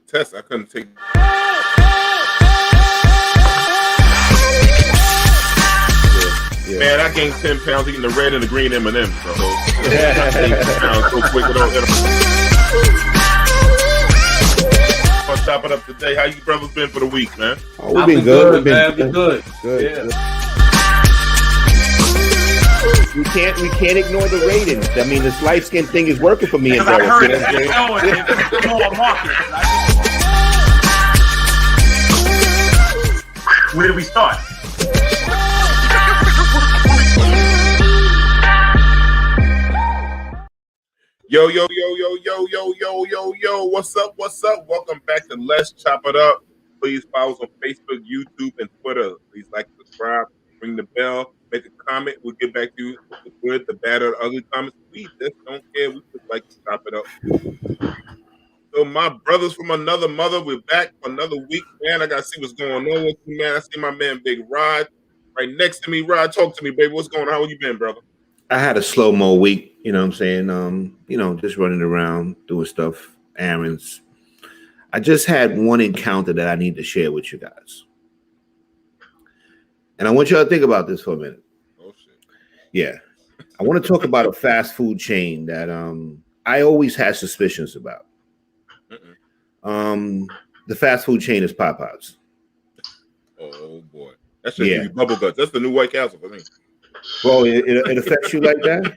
test. I couldn't take. Yeah. Man, I gained 10 pounds eating the red and the green M&Ms, bro. I gained 10 pounds so quick without I'll chop it up today. How you brothers been for the week, man? Oh, we've been good, man. We've been good. Good. We can't ignore the ratings. I mean, this light skin thing is working for me and Derik. I heard it. Where do we start? Yo, what's up? Welcome back to Let's Chop It Up. Please follow us on Facebook, YouTube, and Twitter. Please like, subscribe, ring the bell, make a comment. We'll get back to you with the good, the bad, or the ugly comments. We just don't care. We just like to chop it up. So my brothers from another mother, we're back for another week, man. I got to see what's going on with you, man. I see my man, Big Rod, right next to me. Rod, talk to me, baby. What's going on? How you been, brother? I had a slow-mo week, you know what I'm saying? Just running around, doing stuff, errands. I just had one encounter that I need to share with you guys. And I want y'all to think about this for a minute. Oh, shit. Yeah. I want to talk about a fast food chain that I always had suspicions about. The fast food chain is Popeyes. Oh, boy. That's just give you bubble guts. That's the new White Castle for me. Well, it affects you like that?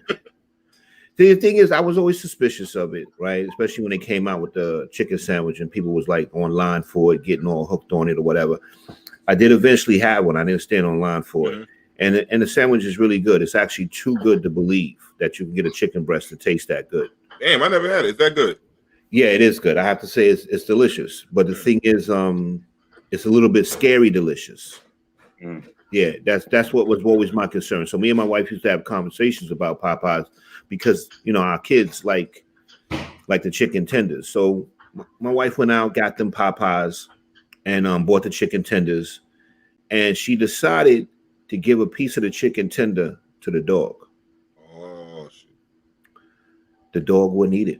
The thing is, I was always suspicious of it, right? Especially when they came out with the chicken sandwich and people was like online for it, getting all hooked on it or whatever. I did eventually have one. I didn't stand online for it. And the sandwich is really good. It's actually too good to believe that you can get a chicken breast to taste that good. Damn, I never had it. Is that good? Yeah, it is good. I have to say it's delicious. But the thing is, it's a little bit scary delicious. Yeah, that's what was always my concern. So me and my wife used to have conversations about Popeyes because, our kids like the chicken tenders. So my wife went out, got them Popeyes, and bought the chicken tenders. And she decided to give a piece of the chicken tender to the dog. Oh, shit. The dog wouldn't eat it.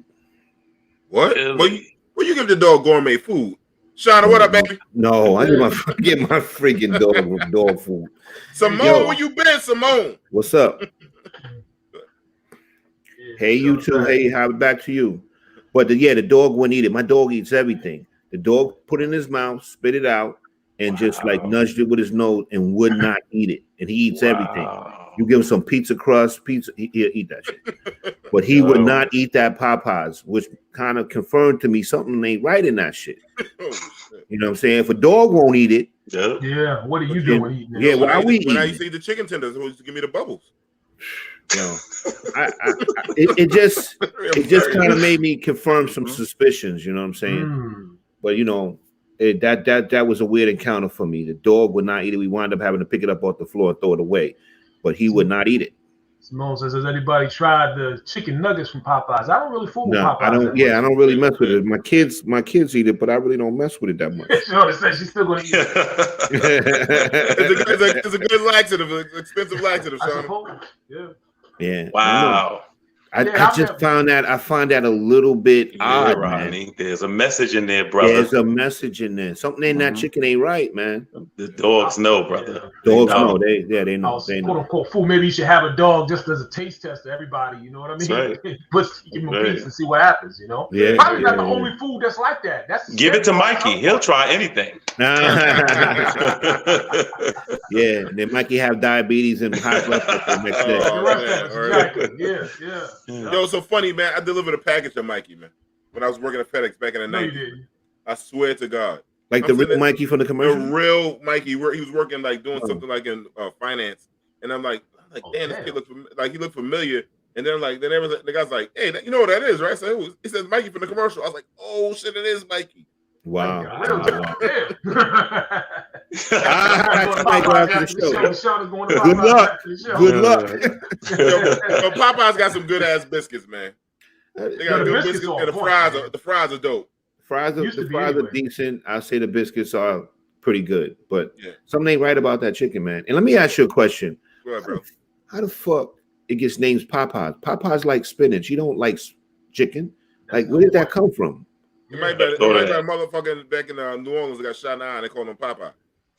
What? Well, you give the dog gourmet food. Shauna, what up, baby? No, I get my freaking dog food. Simone, where you been, Simone? What's up? Hey, you too. Hey, how back to you? But the dog wouldn't eat it. My dog eats everything. The dog put it in his mouth, spit it out, and just like nudged it with his nose and would not eat it. And he eats everything. You give him some pizza crust, he'll eat that shit. But he would not eat that Popeyes, which kind of confirmed to me something ain't right in that shit. You know what I'm saying? If a dog won't eat it, yeah. What are you doing eating? Yeah, why are we eating? When I used to eat the chicken tenders, who used to give me the bubbles? It just kind of made me confirm some suspicions. You know what I'm saying? But that was a weird encounter for me. The dog would not eat it. We wound up having to pick it up off the floor and throw it away, but he would not eat it. Simone says, has anybody tried the chicken nuggets from Popeyes? I don't really fool with Popeyes. I don't really mess with it. My kids eat it, but I really don't mess with it that much. She's still going to eat it. It's a good laxative, expensive laxative, Sean. Yeah. Wow. I find that a little bit odd, Rodney. Man. There's a message in there, brother. There's a message in there. Something in that chicken ain't right, man. The dogs know, brother. Dogs know. They know. Quote unquote fool. Maybe you should have a dog just as a taste test to everybody. You know what I mean? Right. Give him a piece and see what happens. Yeah. Probably not the only food that's like that. Give it to Mikey. He'll try anything. Yeah. Then Mikey have diabetes and high blood pressure the next day. Exactly. Yeah. Yo, so funny, man. I delivered a package to Mikey, man. When I was working at FedEx back in the 90s. I swear to God. Like the real Mikey from the commercial? The real Mikey. He was working doing something like in finance. And I'm like, damn, this kid he looked familiar. And then the guy's like, hey, you know what that is, right? So he says Mikey from the commercial. I was like, oh shit, it is Mikey. Wow. Good luck. Popeyes got some good ass biscuits, man. They got good biscuits, and the fries are dope. The fries are decent. I say the biscuits are pretty good, but something ain't right about that chicken, man. And let me ask you a question. Go ahead, bro. How the fuck it gets named Popeyes? Popeyes like spinach. You don't like chicken. Like, where did that come from? You might be a motherfucking back in New Orleans that got shot in the eye. They call him Popeye.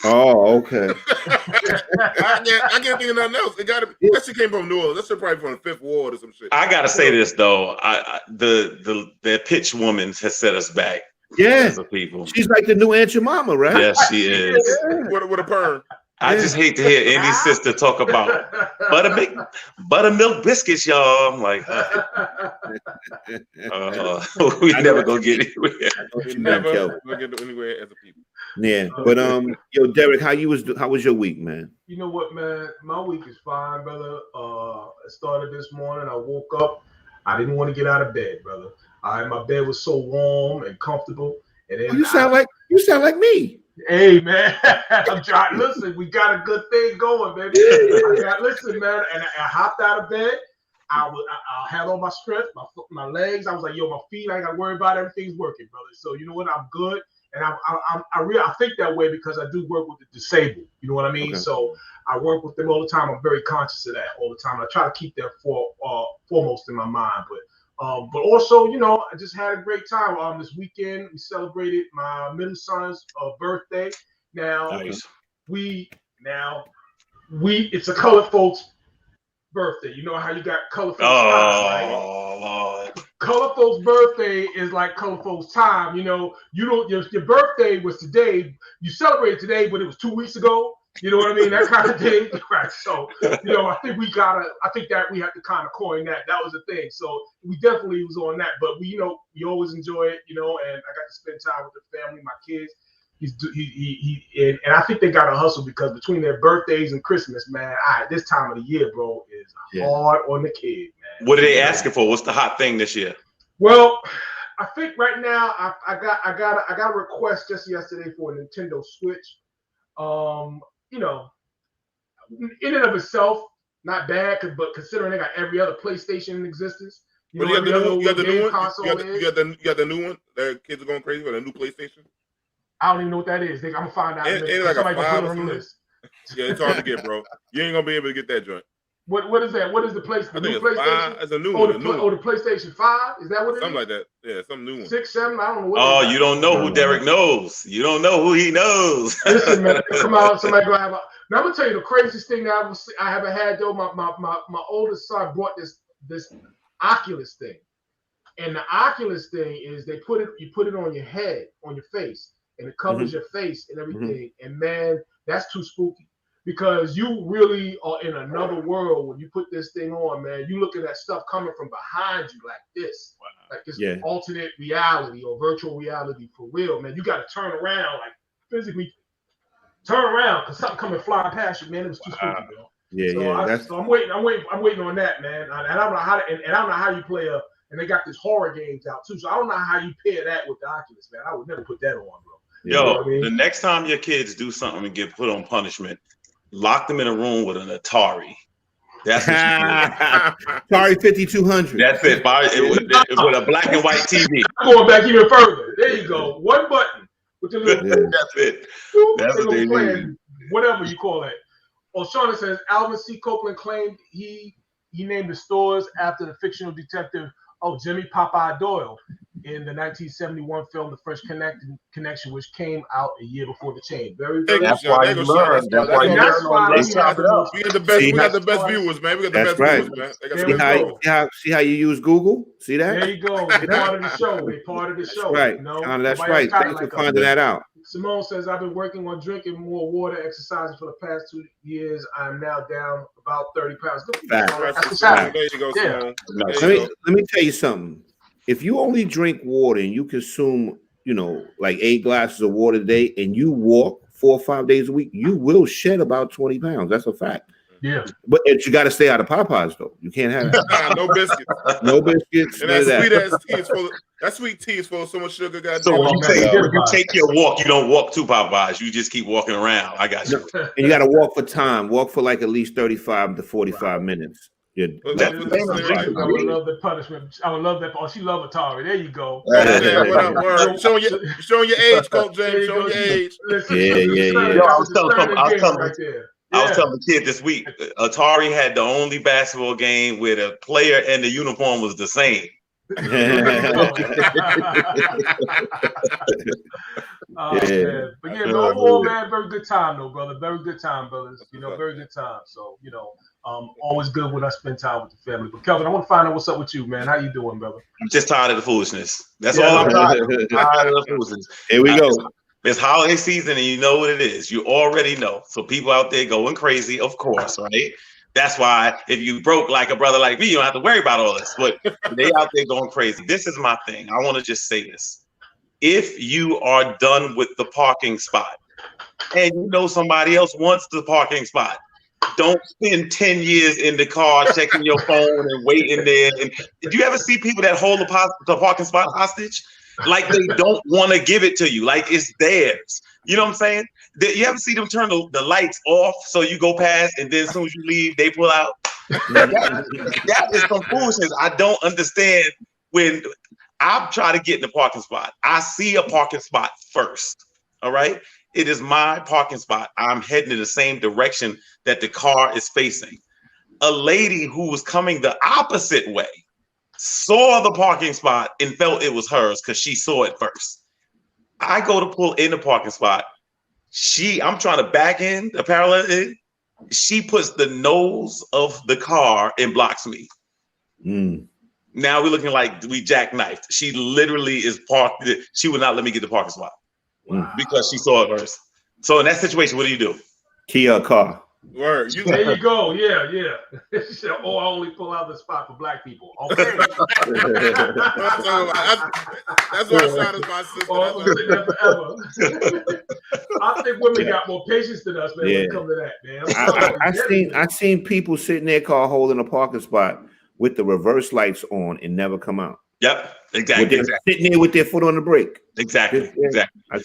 Oh, okay. I can't think of nothing else. It gotta be, that shit came from New Orleans. That shit probably from the Fifth Ward or some shit. I gotta say this though. The pitch woman has set us back. Yeah, as a people. She's like the new Aunt Jemima, right? Yes, she is. With a perm. I just hate to hear any sister talk about buttermilk biscuits, y'all. I'm like, we never gonna get anywhere. We never gonna get anywhere as a people. Yeah, but yo, Derik, how was your week, man? You know what, man? My week is fine, brother. It started this morning. I woke up. I didn't want to get out of bed, brother. My bed was so warm and comfortable. And then you sound like me. Hey, man, I'm trying. Listen, we got a good thing going, baby. Listen, man, and I hopped out of bed. I had all my strength, my legs. I was like, yo, my feet, I ain't got to worry about it. Everything's working, brother. So you know what? I'm good. And I think that way because I do work with the disabled. You know what I mean? Okay. So I work with them all the time. I'm very conscious of that all the time. I try to keep that foremost in my mind. But also, you know, I just had a great time. This weekend we celebrated my middle son's birthday. Now nice. It's a colored folks birthday. You know how you got colored folks time, right? Lord. Colored folks birthday is like colored folks time. You know, your birthday was today. You celebrated today, but it was 2 weeks ago. You know what I mean? That kind of thing. Right. So, you know, I think that we have to kind of coin that. That was the thing. So we definitely was on that. But we always enjoy it, you know, and I got to spend time with the family, my kids. And I think they got to hustle because between their birthdays and Christmas, man, this time of the year, bro, is hard on the kid, man. What are they asking for? What's the hot thing this year? Well, I think right now I got a request just yesterday for a Nintendo Switch. You know, in and of itself, not bad, but considering they got every other PlayStation in existence, you got the new one. You got the new one. Their kids are going crazy for the new PlayStation. I don't even know what that is. I'm gonna find out. It's like a 5 on the list. Yeah, it's hard to get, bro. You ain't gonna be able to get that joint. What is that? What is the PlayStation? The new PlayStation? It's a new one. The PlayStation 5? Is that what it is? Something like that. Yeah, some new one. 6, 7. I don't know. What you don't know who Derik knows. You don't know who he knows. Listen, man, come on. Somebody gonna have a. Now I'm gonna tell you the craziest thing that I haven't had though. My oldest son brought this Oculus thing, and the Oculus thing is you put it on your head, on your face, and it covers your face and everything. And man, that's too spooky because you really are in another world when you put this thing on, man. You looking at stuff coming from behind you like this, like this alternate reality or virtual reality for real, man. You got to turn around, like physically. Turn around, cause something coming flying past you, man. It was too spooky, bro. Yeah, so I'm waiting on that, man. And I don't know how and I don't know how you play and they got these horror games out too. So I don't know how you pair that with the Oculus, man. I would never put that on, bro. You know what I mean? The next time your kids do something and get put on punishment, lock them in a room with an Atari. That's what you do. Atari 5200. That's it. With a black and white TV. I'm going back even further. There you go. One button. That's it. That's what they need. Whatever you call it. Well, Shauna says Alvin C. Copeland claimed he named the stores after the fictional detective Jimmy Popeye Doyle in the 1971 film The French Connection, which came out a year before the change. That's why you learn. That's why you learn. We got the best viewers, man. We got the best viewers, man. See how you use Google? See that? There you go. They're part of the show. They're part of the show. Right. That's right. Thanks for finding that out. Simone says, I've been working on drinking more water, exercising for the past 2 years. I'm now down about 30 pounds. There you go, Simone. Let me tell you something. If you only drink water and you consume, like 8 glasses of water a day and you walk 4 or 5 days a week, you will shed about 20 pounds. That's a fact. Yeah. But you got to stay out of Popeyes, though. You can't have it. No biscuits. No biscuits. And that sweet tea is full of so much sugar. So when you take your walk, you don't walk to Popeyes. You just keep walking around. I got you. And you got to walk for time. Walk for like at least 35 to 45 minutes. I would love the punishment. I would love that. Oh, she love Atari. There you go. Showing your age, Coach James. Showing your age. Yeah. I was telling the kid this week, Atari had the only basketball game where the player and the uniform was the same. Man. But yeah, no more, man. Very good time, though, brother. Very good time, brothers. You know, very good time. So, you know, always good when I spend time with the family. But Kelvin, I want to find out what's up with you, man. How you doing, brother? I'm just tired of the foolishness. That's all I'm tired of. Tired of the foolishness. Here we go. It's holiday season, and you know what it is. You already know. So people out there going crazy, of course, right? That's why if you broke like a brother like me, you don't have to worry about all this. But they out there going crazy. This is my thing. I want to just say this. If you are done with the parking spot and you know somebody else wants the parking spot, don't spend 10 years in the car checking your phone and waiting there. And do you ever see people that hold the parking spot hostage? Like they don't want to give it to you. Like it's theirs. You know what I'm saying? You ever see them turn the lights off so you go past and then as soon as you leave, they pull out? That is some foolishness. I don't understand when I'm trying to get in the parking spot. I see a parking spot first. All right. It is my parking spot. I'm heading in the same direction that the car is facing. A lady who was coming the opposite way saw the parking spot and felt it was hers because she saw it first. I go to pull in the parking spot. I'm trying to back in the parallel in. She puts the nose of the car and blocks me. Now we're looking like we jackknifed. She literally is parked. She would not let me get the parking spot because she saw it first. So in that situation, what do you do? Key a car. Word. There you go. Yeah. She said, I only pull out the spot for black people. Okay. That's what I shot as my sister. Forever. I think women got more patience than us, man, when it comes to that, man. I seen people sit in their car holding a parking spot with the reverse lights on and never come out. Yep, exactly. Sitting there with their foot on the brake. Exactly.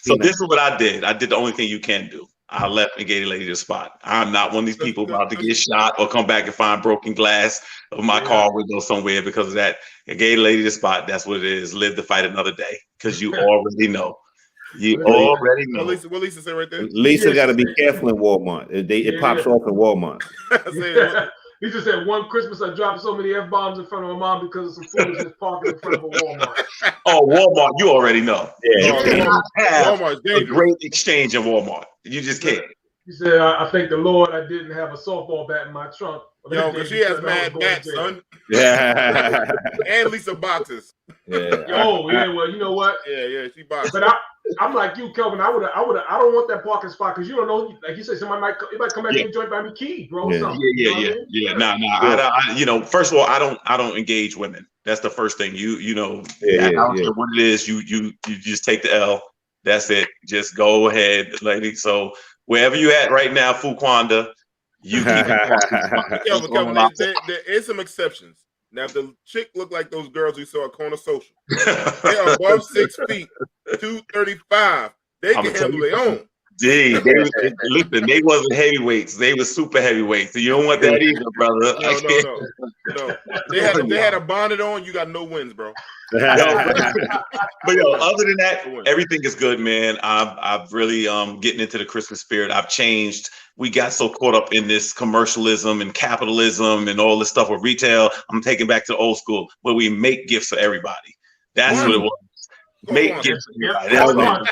So this is what I did. I did the only thing you can do. I left and gave the lady the spot. I'm not one of these people about to get shot or come back and find broken glass of my car window somewhere because of that. I gave the lady the spot. That's what it is. Live to fight another day because you already know. You already know. What Lisa said right there? Lisa got to be careful in Walmart. It pops off in Walmart. He just said one Christmas I dropped so many F-bombs in front of my mom because of some foolishness parking in front of a Walmart. Oh, Walmart, you already know. Yeah, Walmart's a great exchange in Walmart. You just can't. He said, I thank the Lord I didn't have a softball bat in my trunk. Yo, because she has mad bats, son. Yeah. And Lisa boxes. Yeah. Well, you know what? Yeah, she boxes. But I'm like you, Kelvin. I don't want that parking spot because you don't know. Like you said, somebody might come back and join by me key, bro. Yeah. Nah. First of all, I don't engage women. That's the first thing. You know. I don't care what it is. You just take the L. That's it. Just go ahead, lady. So wherever you at right now, Fuquanda, you keep it. Kelvin, there is some exceptions. Now, if the chick look like those girls we saw at Corner Social, they are above 6 feet, 235. They can handle their own. Listen, they wasn't heavyweights. They were super heavyweights. So you don't want that either, brother. No. They had a bonnet on. You got no wins, bro. But other than that, everything is good, man. I've really getting into the Christmas spirit. I've changed. We got so caught up in this commercialism and capitalism and all this stuff with retail. I'm taking back to the old school where we make gifts for everybody. That's what it was. Make gifts for everybody.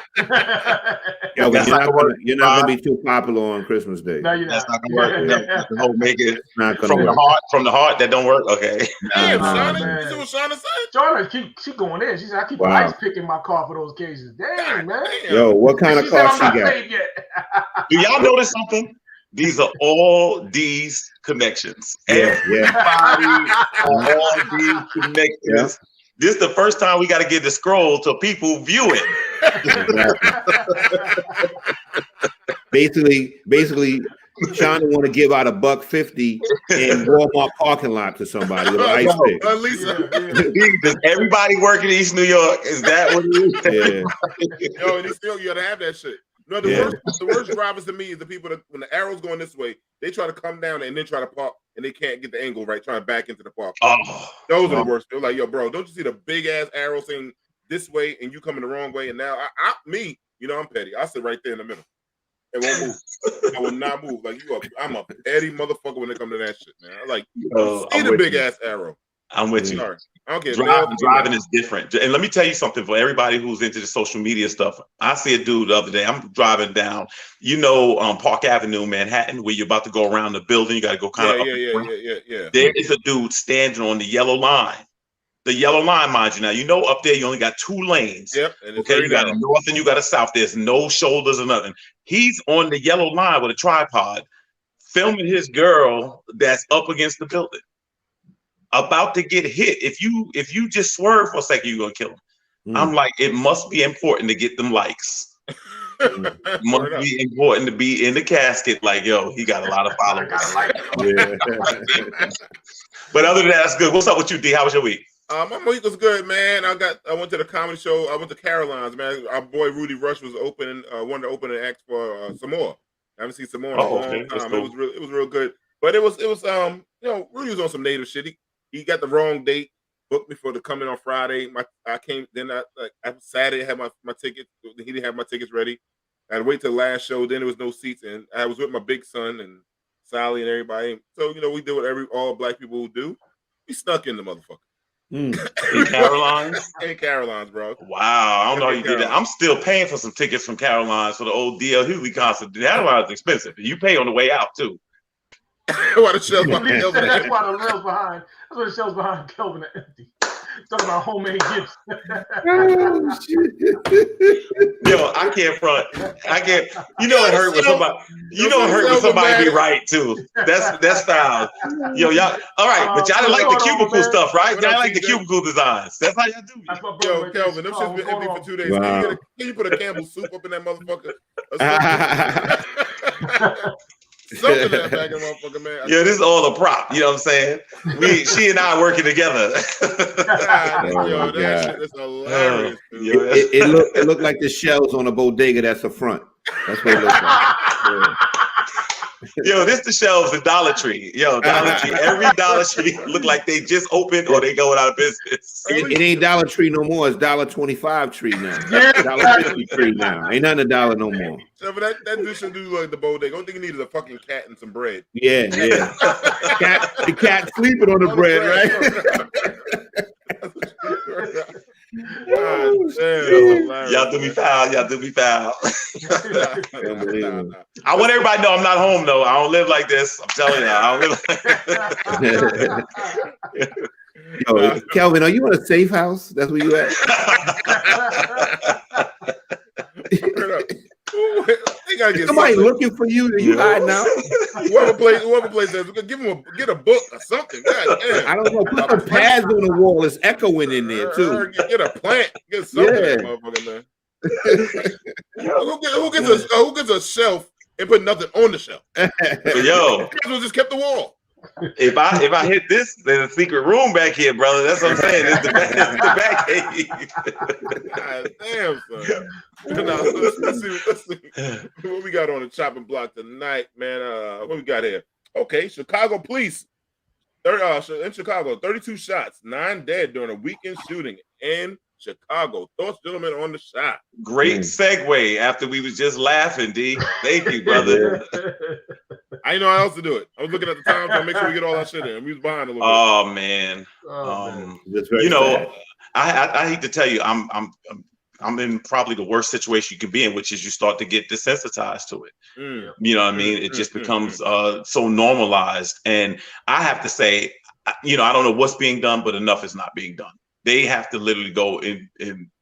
You're not gonna be too popular on Christmas Day. No, you're not. That's not gonna work. Make it from the heart. That don't work. Okay. Damn, Shauna. You see what Shauna said? Shauna, she going in. She said, I keep ice picking my car for those occasions. Damn, man. Yo, what kind of car she got? Do y'all notice something? These are all these connections. Everybody, all these connections. Yeah. This is the first time we got to get the scroll to people view it. Basically, Shauna want to give out $1.50 in Walmart parking lot to somebody with an ice pick. Does everybody work in East New York? Is that what it is? Yo, and still you gotta have that shit. No, the worst drivers to me is the people that when the arrow's going this way, they try to come down and then try to park and they can't get the angle right, trying to back into the park. Those are the worst. They're like, yo, bro, don't you see the big ass arrow saying this way and you coming the wrong way? And now I'm petty. I sit right there in the middle. It won't move. I will not move. Like I'm a petty motherfucker when it comes to that shit, man. I'm like, see the big ass arrow. I'm with you. Sorry. I don't care. Driving is different. And let me tell you something for everybody who's into the social media stuff. I see a dude the other day. I'm driving down, Park Avenue, Manhattan, where you're about to go around the building. You got to go kind of up. Yeah. There is a dude standing on the yellow line. The yellow line, mind you. Now, up there, you only got 2 lanes. Yep. Okay, you got a north and you got a south. There's no shoulders or nothing. He's on the yellow line with a tripod, filming his girl that's up against the building, about to get hit. If you just swerve for a second, you're gonna kill him. I'm like, it must be important to get them likes. It must be important to be in the casket. Like, yo, he got a lot of followers. But other than that, that's good. What's up with you, D? How was your week? My week was good, man. I went to the comedy show. I went to Caroline's, man. Our boy Rudy Rush was opening, wanted to open an act for Samoa. I haven't seen Samoa in a long time. Cool. It was real good. But it was Rudy was on some native shit. He got the wrong date. Booked me for the coming on Friday. Saturday I had my tickets. He didn't have my tickets ready. I had to wait till the last show. Then there was no seats, and I was with my big son and Sally and everybody. So we did what all black people do. We snuck in the motherfucker. In Caroline's? In Caroline's, bro. Wow, I don't know how you did that. I'm still paying for some tickets from Caroline's for the old DL Hughley concert. Caroline's is expensive. You pay on the way out too. Why the shelves behind Kelvin? That's why the shelves behind. That's why the shelves behind Kelvin are empty. Talking about homemade gifts. Yo, I can't front. I can't. It hurt when somebody. It hurt when somebody be right too. That's style. Yo, y'all. All right, but y'all didn't like the cubicle stuff, right? Y'all like the cubicle designs. That's how y'all do. Yo, Kelvin, them shit's been empty for 2 days. Wow. Can you put a Campbell soup up in that motherfucker? Something in that bag of motherfucker, man. Yeah, this is all a prop. You know what I'm saying? She and I are working together. That shit is hilarious. It looked like the shells on a bodega that's a front. That's what it looked like. Yo, this the shelves at Dollar Tree. Yo, Dollar Tree. Every Dollar Tree look like they just opened or they going out of business. It ain't Dollar Tree no more. It's $1.25 tree now. $1.50 tree now. Ain't nothing $1 no more. So, but that dude should do like the bodega. Only thing he needed is a fucking cat and some bread. Yeah. The cat sleeping on the bread, right? Y'all do me foul. I want everybody to know I'm not home though. I don't live like this. I'm telling you, I don't live like Yo, Kelvin, are you in a safe house? That's where you at? Somebody looking for you. You hiding out? Whoever plays that, get a book or something. God damn. I don't know. Put some pads on the wall. It's echoing in there too. Get a plant. Get something, motherfucker, man. Who gets a shelf and put nothing on the shelf? Yo, just kept the wall. If I hit this, there's a secret room back here, brother. That's what I'm saying. It's the back cave. God damn, son. Let's see what we got on the chopping block tonight, man. What we got here? Okay, Chicago police. In Chicago, 32 shots, 9 dead during a weekend shooting in Chicago. Thoughts, gentlemen, on the shot. Great segue after we was just laughing, D. Thank you, brother. I didn't know how else to do it. I was looking at the time to make sure we get all that shit in. We was behind a little bit. Oh man. I hate to tell you, I'm in probably the worst situation you can be in, which is you start to get desensitized to it. You know what I mean? It just becomes so normalized. And I have to say, I don't know what's being done, but enough is not being done. They have to literally go in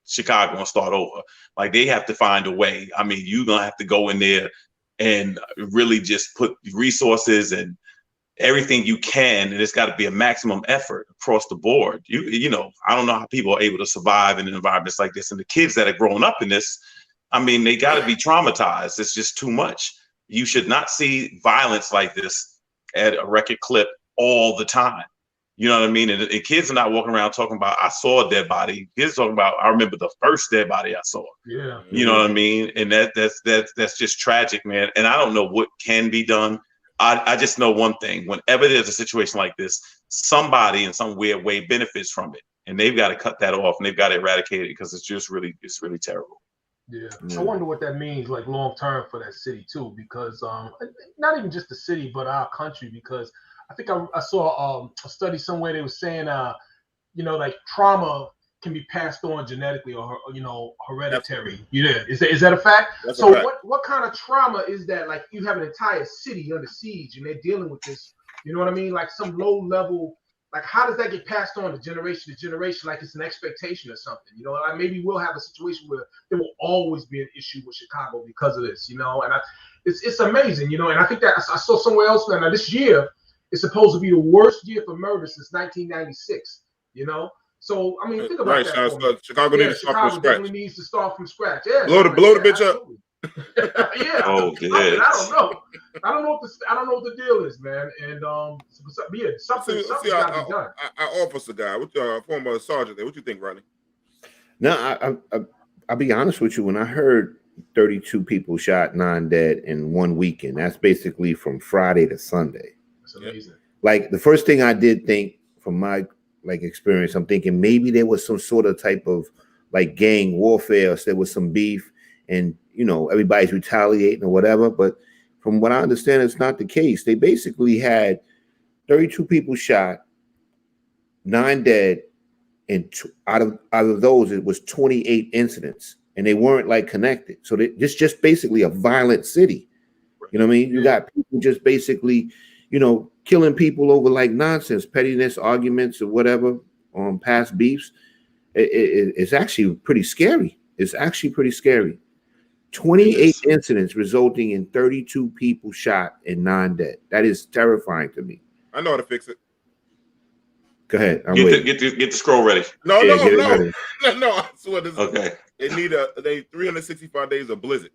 Chicago and start over. Like they have to find a way. I mean, you're gonna have to go in there and really just put resources and everything you can, and it's got to be a maximum effort across the board. I don't know how people are able to survive in environments like this, and the kids that are growing up in this, I mean, they got to be traumatized. It's just too much. You should not see violence like this at a record clip all the time. You know what I mean? And kids are not walking around talking about, I saw a dead body. Kids talking about, I remember the first dead body I saw. Yeah. You know what I mean? And that's just tragic, man. And I don't know what can be done. I just know one thing. Whenever there's a situation like this, somebody in some weird way benefits from it. And they've got to cut that off and they've got to eradicate it because it's really terrible. Yeah. I wonder what that means like long term for that city too, because not even just the city, but our country, because think I saw a study somewhere. They were saying, like trauma can be passed on genetically or hereditary. Yeah, is that a fact? That's so a fact. what kind of trauma is that? Like you have an entire city under siege and they're dealing with this. You know what I mean? Like some low level. Like how does that get passed on to generation to generation? Like it's an expectation or something. Like maybe we'll have a situation where there will always be an issue with Chicago because of this. And it's amazing. And I think that I saw somewhere else now this year is supposed to be the worst year for murder since 1996. So I mean, think about that. Chicago needs to start from scratch. Definitely needs to start from scratch. Yeah, blow the bitch up. Yeah. Oh, yeah. I don't know what the deal is, man. And something's got to be done. Our officer guy, with your former sergeant there, what you think, Rodney? No, I'll be honest with you. When I heard 32 people shot, 9 dead in one weekend, that's basically from Friday to Sunday. That's amazing. Like the first thing I did think from my experience, I'm thinking maybe there was some sort of type of like gang warfare, or there was some beef, and everybody's retaliating or whatever. But from what I understand, it's not the case. They basically had 32 people shot, 9 dead, and out of those, it was 28 incidents, and they weren't like connected. So it's just basically a violent city. You know what I mean? You got people just basically, killing people over like nonsense, pettiness, arguments, or whatever on past beefs. It's actually pretty scary. It's actually pretty scary. 28 incidents resulting in 32 people shot and 9 dead. That is terrifying to me. I know how to fix it. Go ahead. Get the scroll ready. No. I swear this. Okay. They need 365 days of blizzard.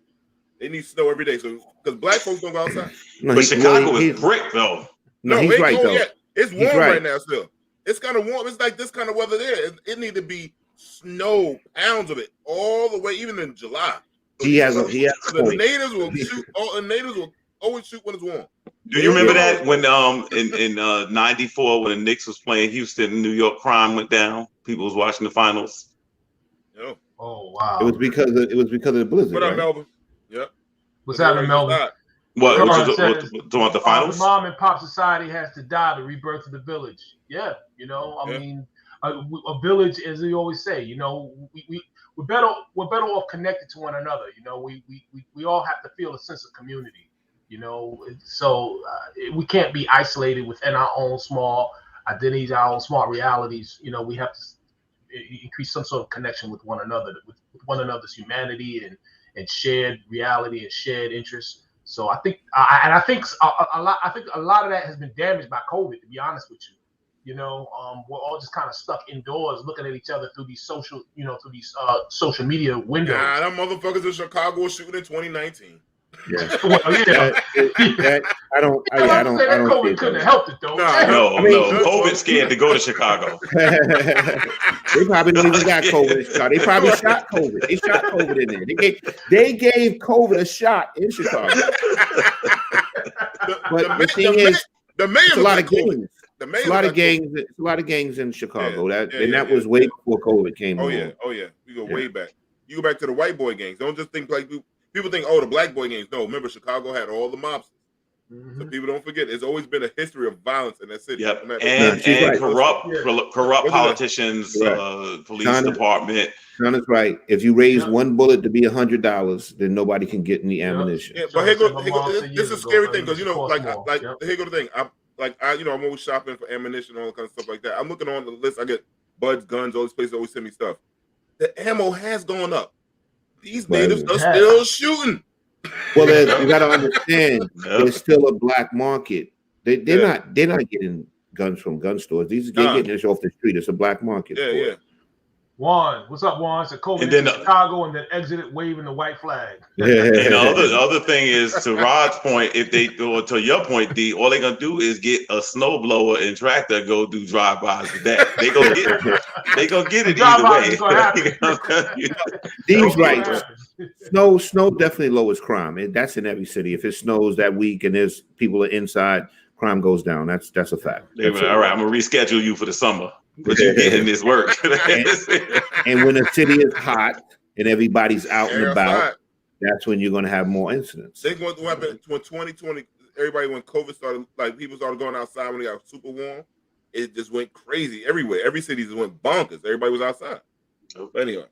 They need snow every day. So because black folks don't go outside. No, but Chicago is brick though. No, he's right though. Yet. It's warm right now still. It's kind of warm. It's like this kind of weather there. It need to be snow, pounds of it, all the way, even in July. He has the natives will shoot. The natives will always shoot when it's warm. Do you remember that when in '94 when the Knicks was playing Houston, New York crime went down? People was watching the finals. No. Oh wow! It was because of the blizzard. What up, right? Melvin? Yep. What's happening, Melvin? What about the finals? The mom and pop society has to die to rebirth of the village. Yeah, I mean, a village, as we always say, we're better off connected to one another. We all have to feel a sense of community. So we can't be isolated within our own small identities, our own small realities. We have to increase some sort of connection with one another, with one another's humanity and shared reality and shared interests. So I think a lot of that has been damaged by COVID. To be honest with you, we're all just kind of stuck indoors, looking at each other through these social media windows. Nah, them motherfuckers in Chicago shooting in 2019. Yeah. I don't COVID couldn't have helped it though. No. COVID scared to go to Chicago. They probably don't even got COVID in Chicago. They probably shot COVID. They shot COVID in there. They gave COVID a shot in Chicago. But the thing is, it's a lot of gangs. It's a lot of gangs in Chicago. That was way before COVID came along. Oh yeah. We go way back. You go back to the white boy gangs. Don't just think like people think, the black boy gangs. No, remember Chicago had all the mobsters. So people don't forget. There's always been a history of violence in that city. Yep. And corrupt politicians, police department. Sean is right. If you raise one bullet to be $100, then nobody can get any ammunition. Yeah, but this is a scary thing because here go the thing. I'm always shopping for ammunition, all that kind of stuff like that. I'm looking on the list. I get buds, guns, all these places always send me stuff. The ammo has gone up. These natives are still shooting. Well, you got to understand, there's still a black market. They're not getting guns from gun stores. These are getting this off the street. It's a black market. Yeah. Juan, what's up, Juan? So COVID in Chicago and then exited waving the white flag. And the other thing is, to Rod's point, to your point, D, all they're gonna do is get a snowblower and tractor, go do drive-bys with that. They gonna get it either way. D's right. Snow definitely lowers crime. That's in every city. If it snows that week and there's people are inside, crime goes down. That's a fact. All right, I'm gonna reschedule you for the summer. But you're getting this work. and when the city is hot and everybody's out and about, that's when you're going to have more incidents. Think what happened when 2020, everybody when COVID started, like people started going outside when it got super warm, it just went crazy everywhere. Every city just went bonkers. Everybody was outside. But anyway,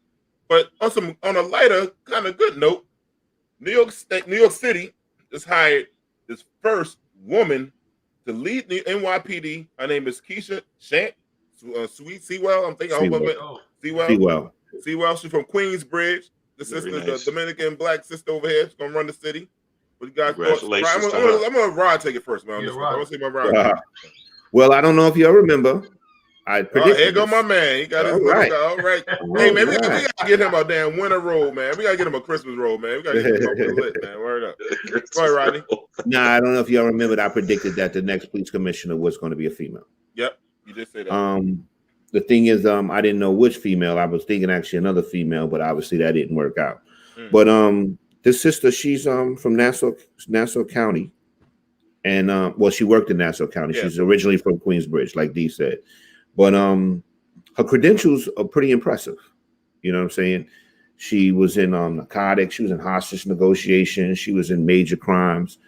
but on a lighter kind of good note, New York City just hired this first woman to lead the NYPD. Her name is Keisha Shant Sewell. I'm thinking. Sewell. She's from Queensbridge. The sister, the Dominican black sister over here, she's gonna run the city. What you guys thoughts? I'm gonna let Rod take it first, man. I'm gonna say my Rod. Well, I don't know if y'all remember. I predicted. Here go my man. He got his little guy. All right. Hey man, we gotta get him a damn winter roll, man. We gotta get him a Christmas roll, man. We gotta get him over the lit, man. Word up. Sorry, Rodney. Nah, I don't know if y'all remember that I predicted that the next police commissioner was going to be a female. Yep, you did say that. The thing is, I didn't know which female. I was thinking actually another female, but obviously that didn't work out. But this sister, she's from Nassau County, and well, she worked in Nassau County. Yeah. She's originally from Queensbridge, like Dee said, but her credentials are pretty impressive. You know what I'm saying? She was in narcotics. She was in hostage negotiation. She was in major crimes.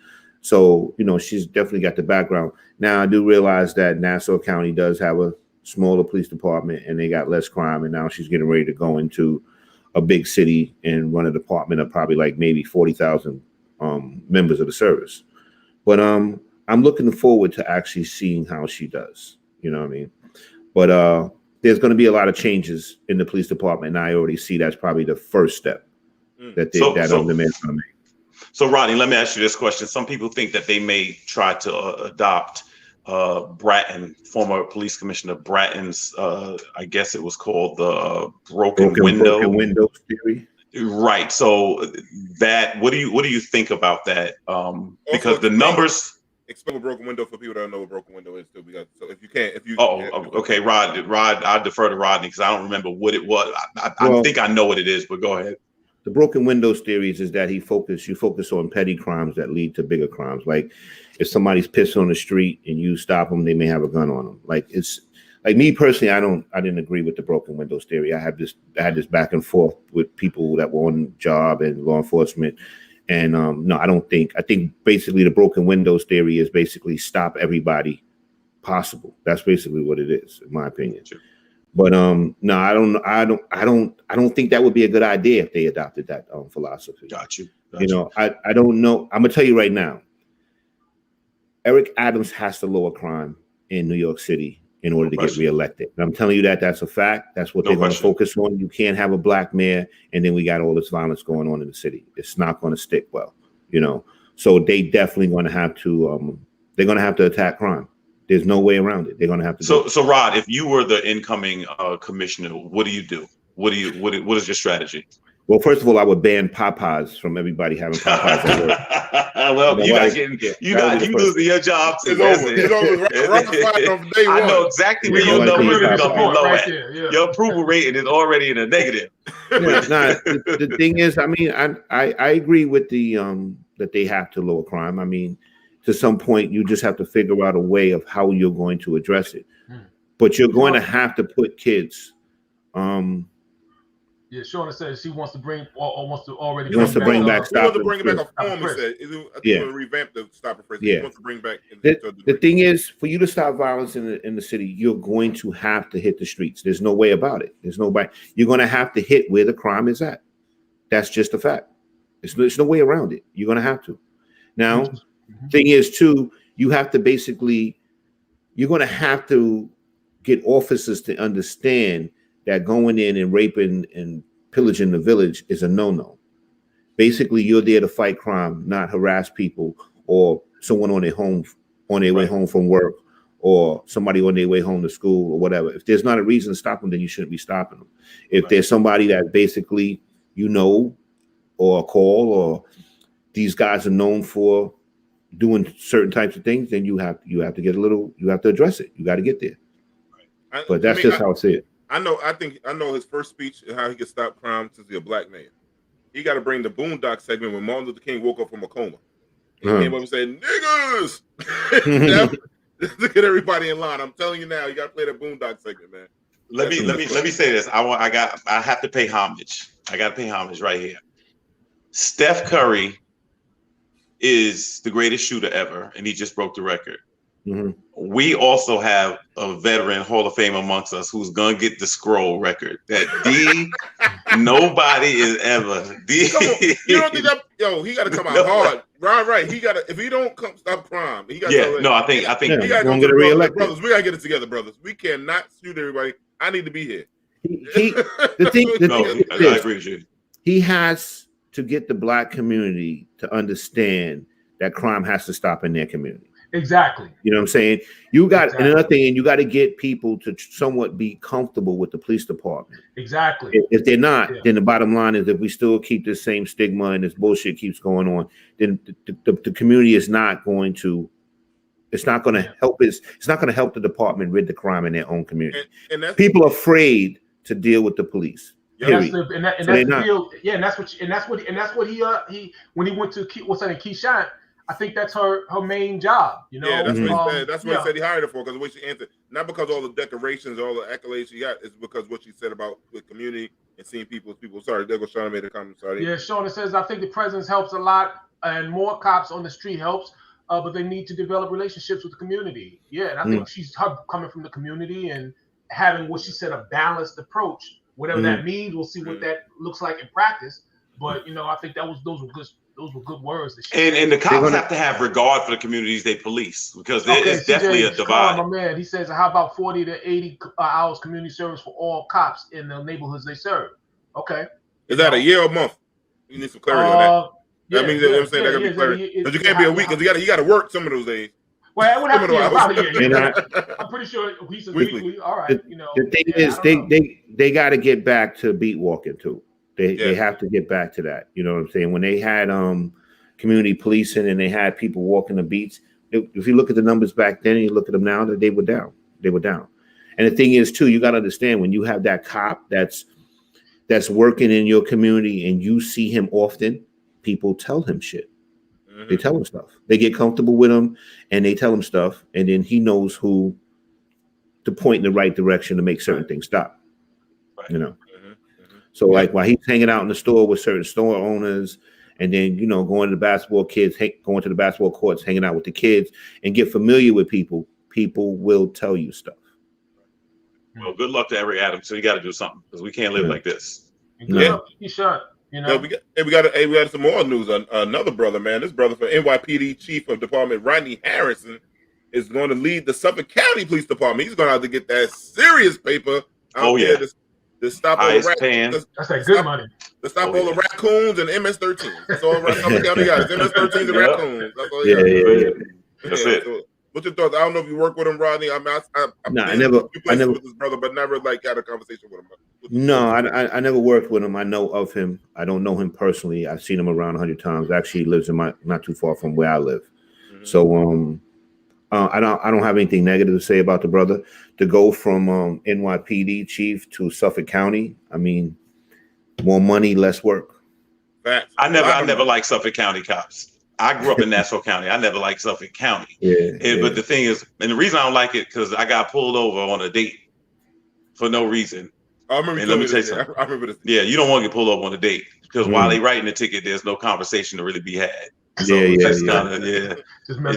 So you know, she's definitely got the background. Now I do realize that Nassau County does have a smaller police department, and they got less crime. And now she's getting ready to go into a big city and run a department of probably like maybe 40,000 members of the service. But I'm looking forward to actually seeing how she does. You know what I mean? But there's going to be a lot of changes in the police department, and I already see that's probably the first step that the man's going to make. So, Rodney, let me ask you this question. Some people think that they may try to adopt Bratton, former police commissioner Bratton's, I guess it was called the broken window theory. Right. So that, what do you think about that? Because the numbers. Explain what broken window for people that don't know what broken window is too. So if you can't, okay, Rod, I defer to Rodney because I don't remember what it was. I think I know what it is, but go ahead. The broken windows theories is that you focus on petty crimes that lead to bigger crimes. Like if somebody's pissing on the street and you stop them, they may have a gun on them. Like it's like me personally, I didn't agree with the broken windows theory. I had this back and forth with people that were on the job and law enforcement. And no, I think basically the broken windows theory is basically stop everybody possible. That's basically what it is, in my opinion. Sure. But no, I don't think that would be a good idea if they adopted that philosophy. Got you. You know, I don't know. I'm gonna tell you right now. Eric Adams has to lower crime in New York City in order to get reelected. And I'm telling you that's a fact. That's what they're going to focus on. You can't have a black mayor and then we got all this violence going on in the city. It's not going to stick well, you know. So they definitely going to have to. They're going to have to attack crime. There's no way around it. They're going to have to. So Rod, if you were the incoming commissioner, what do you do? What is your strategy? Well, first of all, I would ban Popeyes from everybody having Popeyes at work. Well, you losing your job too. It's over. I know exactly where your numbers are going to be low at. Your approval rating is already in a negative. The thing is, I mean, I agree with the that they have to lower crime. I mean, to some point, you just have to figure out a way of how you're going to address it. But you're going to have to put kids. Yeah, Shauna says she wants to bring or wants to already. He wants to bring back stop. He wants to bring it back a form. He said, "I think he want to revamp the stop and frisk." He wants to bring back. The thing is, for you to stop violence in the city, you're going to have to hit the streets. There's no way about it. There's nobody. You're going to have to hit where the crime is at. That's just a fact. There's no way around it. You're going to have to. Now, thing is too, you have to basically. You're going to have to get officers to understand that going in and raping and pillaging the village is a no-no. Basically, you're there to fight crime, not harass people or someone on their way home from work or somebody on their way home to school or whatever. If there's not a reason to stop them, then you shouldn't be stopping them. If there's somebody that basically or a call or these guys are known for doing certain types of things, then you have to address it. You got to get there. But that's just how I see it. I know his first speech and how he could stop crime since he's a black man. He got to bring the Boondock segment when Martin Luther King woke up from a coma. He came up and said, "Niggas!" Look at everybody in line. I'm telling you now, you got to play the Boondock segment, man. Let me say this. I have to pay homage. I got to pay homage right here. Steph Curry is the greatest shooter ever, and he just broke the record. Mm-hmm. We also have a veteran Hall of Fame amongst us who's gonna get the scroll record. That nobody is ever. You don't think that? Yo, he got to come out hard. Right. He got to. If he don't stop crime, he got. I think he got to come get to reelected. Brothers, we got to get it together, brothers. We cannot shoot everybody. I need to be here. I agree with you. He has to get the Black community to understand that crime has to stop in their community. Exactly. You know what I'm saying? You got another thing, and you got to get people to somewhat be comfortable with the police department. Exactly. If they're not, then the bottom line is if we still keep this same stigma and this bullshit keeps going on, then the community is not going to. It's not going to help. It's not going to help the department rid the crime in their own community. And that's, people are afraid to deal with the police. That's what he when he went to Keyshawn. I think that's her main job, you know. Yeah, that's what he said. That's what he said he hired her for, because the way she answered, not because all the decorations, all the accolades she got, it's because what she said about the community and seeing people. Sorry, there goes Shauna made a comment. Sorry. Yeah, Shauna says, I think the presence helps a lot, and more cops on the street helps, but they need to develop relationships with the community. Yeah, and I think she's coming from the community and having what she said, a balanced approach, whatever that means. We'll see what that looks like in practice. But you know, I think those were good words. And the cops have to have regard for the communities they police, because there is definitely a divide. My man, he says, how about 40 to 80 hours community service for all cops in the neighborhoods they serve? Okay. Is that a year or a month? You need some clarity on that. That means that I'm saying that gotta be clarity. Because you can't be a week, because you got to work some of those days. Well, it would have to be about a year. I'm pretty sure he said weekly. All right. The thing is, they got to get back to beat walking too. They have to get back to that. You know what I'm saying? When they had community policing and they had people walking the beats, if you look at the numbers back then and you look at them now, they were down. They were down. And the thing is, too, you got to understand, when you have that cop that's working in your community and you see him often, people tell him shit. Mm-hmm. They tell him stuff. They get comfortable with him and they tell him stuff, and then he knows who to point in the right direction to make certain things stop. Right. You know. So like while he's hanging out in the store with certain store owners, and then going to the basketball courts, hanging out with the kids, and get familiar with people will tell you stuff. Well, good luck to every Adam. So you got to do something, because we can't live like this. Yeah, he should. We got some more news. Another brother, man. This brother from NYPD Chief of Department Rodney Harrison is going to lead the Suffolk County Police Department. He's going to have to get that serious paper out there. To stop all the raccoons. That's that good money. To stop all the raccoons and MS-13. That's all Suffolk County got. It's MS-13s and raccoons. That's all That's it. So, what's your thoughts? I don't know if you work with him, Rodney. I never with his brother, but never had a conversation with him. No, I never worked with him. I know of him. I don't know him personally. I've seen him around 100 times. Actually, he lives not too far from where I live. Mm-hmm. So I don't have anything negative to say about the brother. To go from NYPD chief to Suffolk County, I mean, more money, less work. I never liked Suffolk County cops. I grew up in Nassau County. I never liked Suffolk County. But the thing is, and the reason I don't like it, because I got pulled over on a date for no reason. I remember. And let me tell you something. I remember this. Yeah, you don't want to get pulled over on a date, because while they writing the ticket, there's no conversation to really be had. So It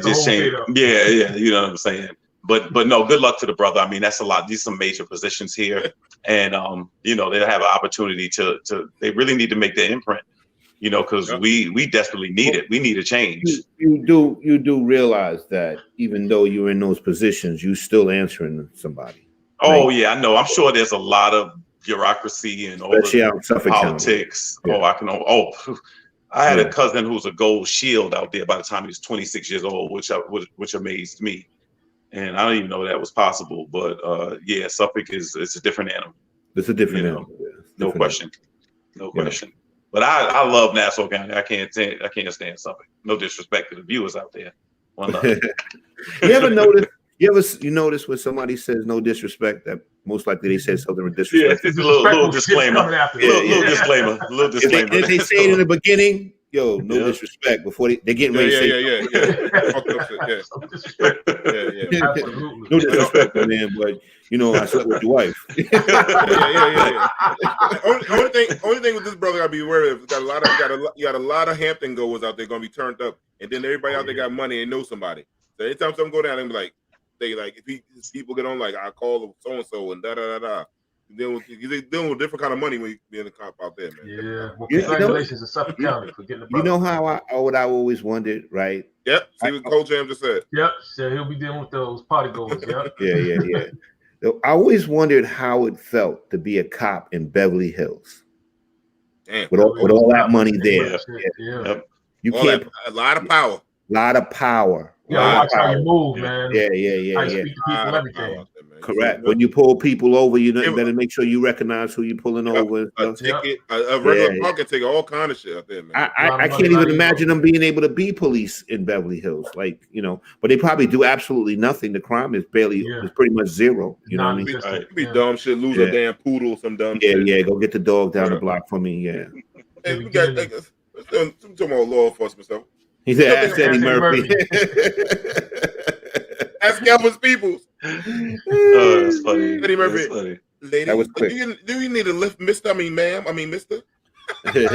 just changed. Yeah, you know what I'm saying. But no, good luck to the brother. I mean, that's a lot. These are some major positions here, and they'll have an opportunity to. They really need to make their imprint, because we desperately need it. We need a change. You do realize that even though you're in those positions, you still answering somebody. Oh yeah, I know. I'm sure there's a lot of bureaucracy and all the politics. Yeah. I had a cousin who's a gold shield out there by the time he was 26 years old, which amazed me. And I don't even know that was possible. But Suffolk it's a different animal. It's a different animal. Yeah. No question. But I love Nassau County. I can't stand Suffolk. No disrespect to the viewers out there. One love. You ever notice? You notice when somebody says no disrespect, that most likely they said something with disrespect? Yeah, it's a little disclaimer. Disclaimer. If they say it in the beginning, no disrespect, before they're getting ready to say Absolutely. No disrespect, man, but I slept with your wife. Only thing with this brother, gotta be aware of. You got a lot of Hampton goers out there gonna be turned up. and then everybody out there got money and know somebody. So anytime something go down, they be like, if his people get on, like I call so and so and da da da da. You're dealing with different kind of money when you being a cop out there, man. Yeah. Well, congratulations to Suffolk County for getting the brother. You know how what I always wondered, right? Yep. See what Coach Jam just said. Yep. So he'll be dealing with those party goers. Yep. Yeah. I always wondered how it felt to be a cop in Beverly Hills. Damn. With all that money there. Yeah. You can't a lot of power. Yeah, watch how you move, man. Yeah. How you speak to people, everything. Correct. When you pull people over, you better make sure you recognize who you're pulling over. A ticket, a regular parking ticket, all kind of shit out there, man. I can't even imagine them being able to be police in Beverly Hills, but they probably do absolutely nothing. The crime is pretty much zero. You know what I mean? It be dumb shit, lose a damn poodle, some dumb shit. Yeah, go get the dog down the block for me. Yeah. Hey, we got some more law enforcement stuff. He said, ask Eddie Murphy. Ask Kelvin's peoples. Oh, that's funny. Eddie Murphy. That's funny. Lady, that was quick. Do you need a lift, mister? Ma'am. Mister. You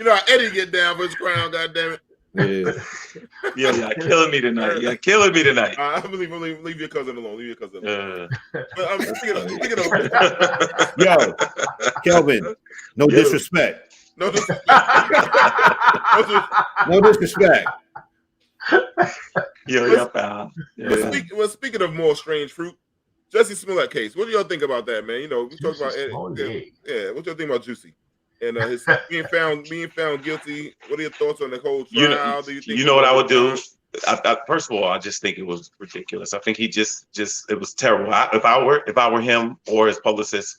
know how Eddie get down for his crown, goddammit. Yeah. You're killing me tonight. Leave your cousin alone. But I'm speaking of Yo, Kelvin, no disrespect. No disrespect. No disrespect. Pal. Well, speaking of more strange fruit, Jussie Smollett case. What do y'all think about that, man? We talked about Eddie. Yeah. What do y'all think about Juicy and his being found guilty? What are your thoughts on the whole trial? You know what I would do? First of all, I just think it was ridiculous. I think he just it was terrible. If I were him or his publicist,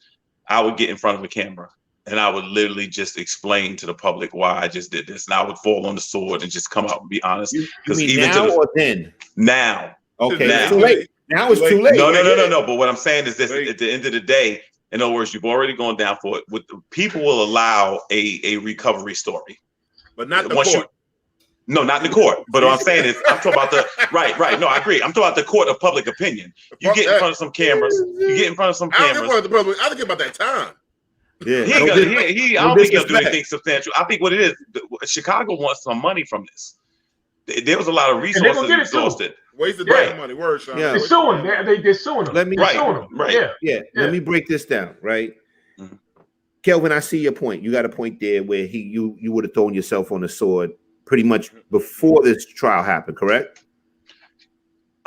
I would get in front of a camera and I would literally just explain to the public why I just did this, and I would fall on the sword and just come out and be honest. Because even now or then? Now. Okay, now. too late. Now it's too late. No. But what I'm saying is this: at the end of the day, in other words, you've already gone down for it. People will allow a recovery story, but not the court. No, not in the court. But what I'm saying is, I'm talking about the right. No, I agree. I'm talking about the court of public opinion. You get in front of some cameras. I don't care about that time. Yeah, I don't think he'll do anything substantial. I think what it is, Chicago wants some money from this. There was a lot of resources exhausted. Wasted money. Word, Sean. Yeah. They're suing. They're suing them. Let me break this down. Right, Kelvin, I see your point. You got a point there where you would have thrown yourself on the sword pretty much before this trial happened, correct?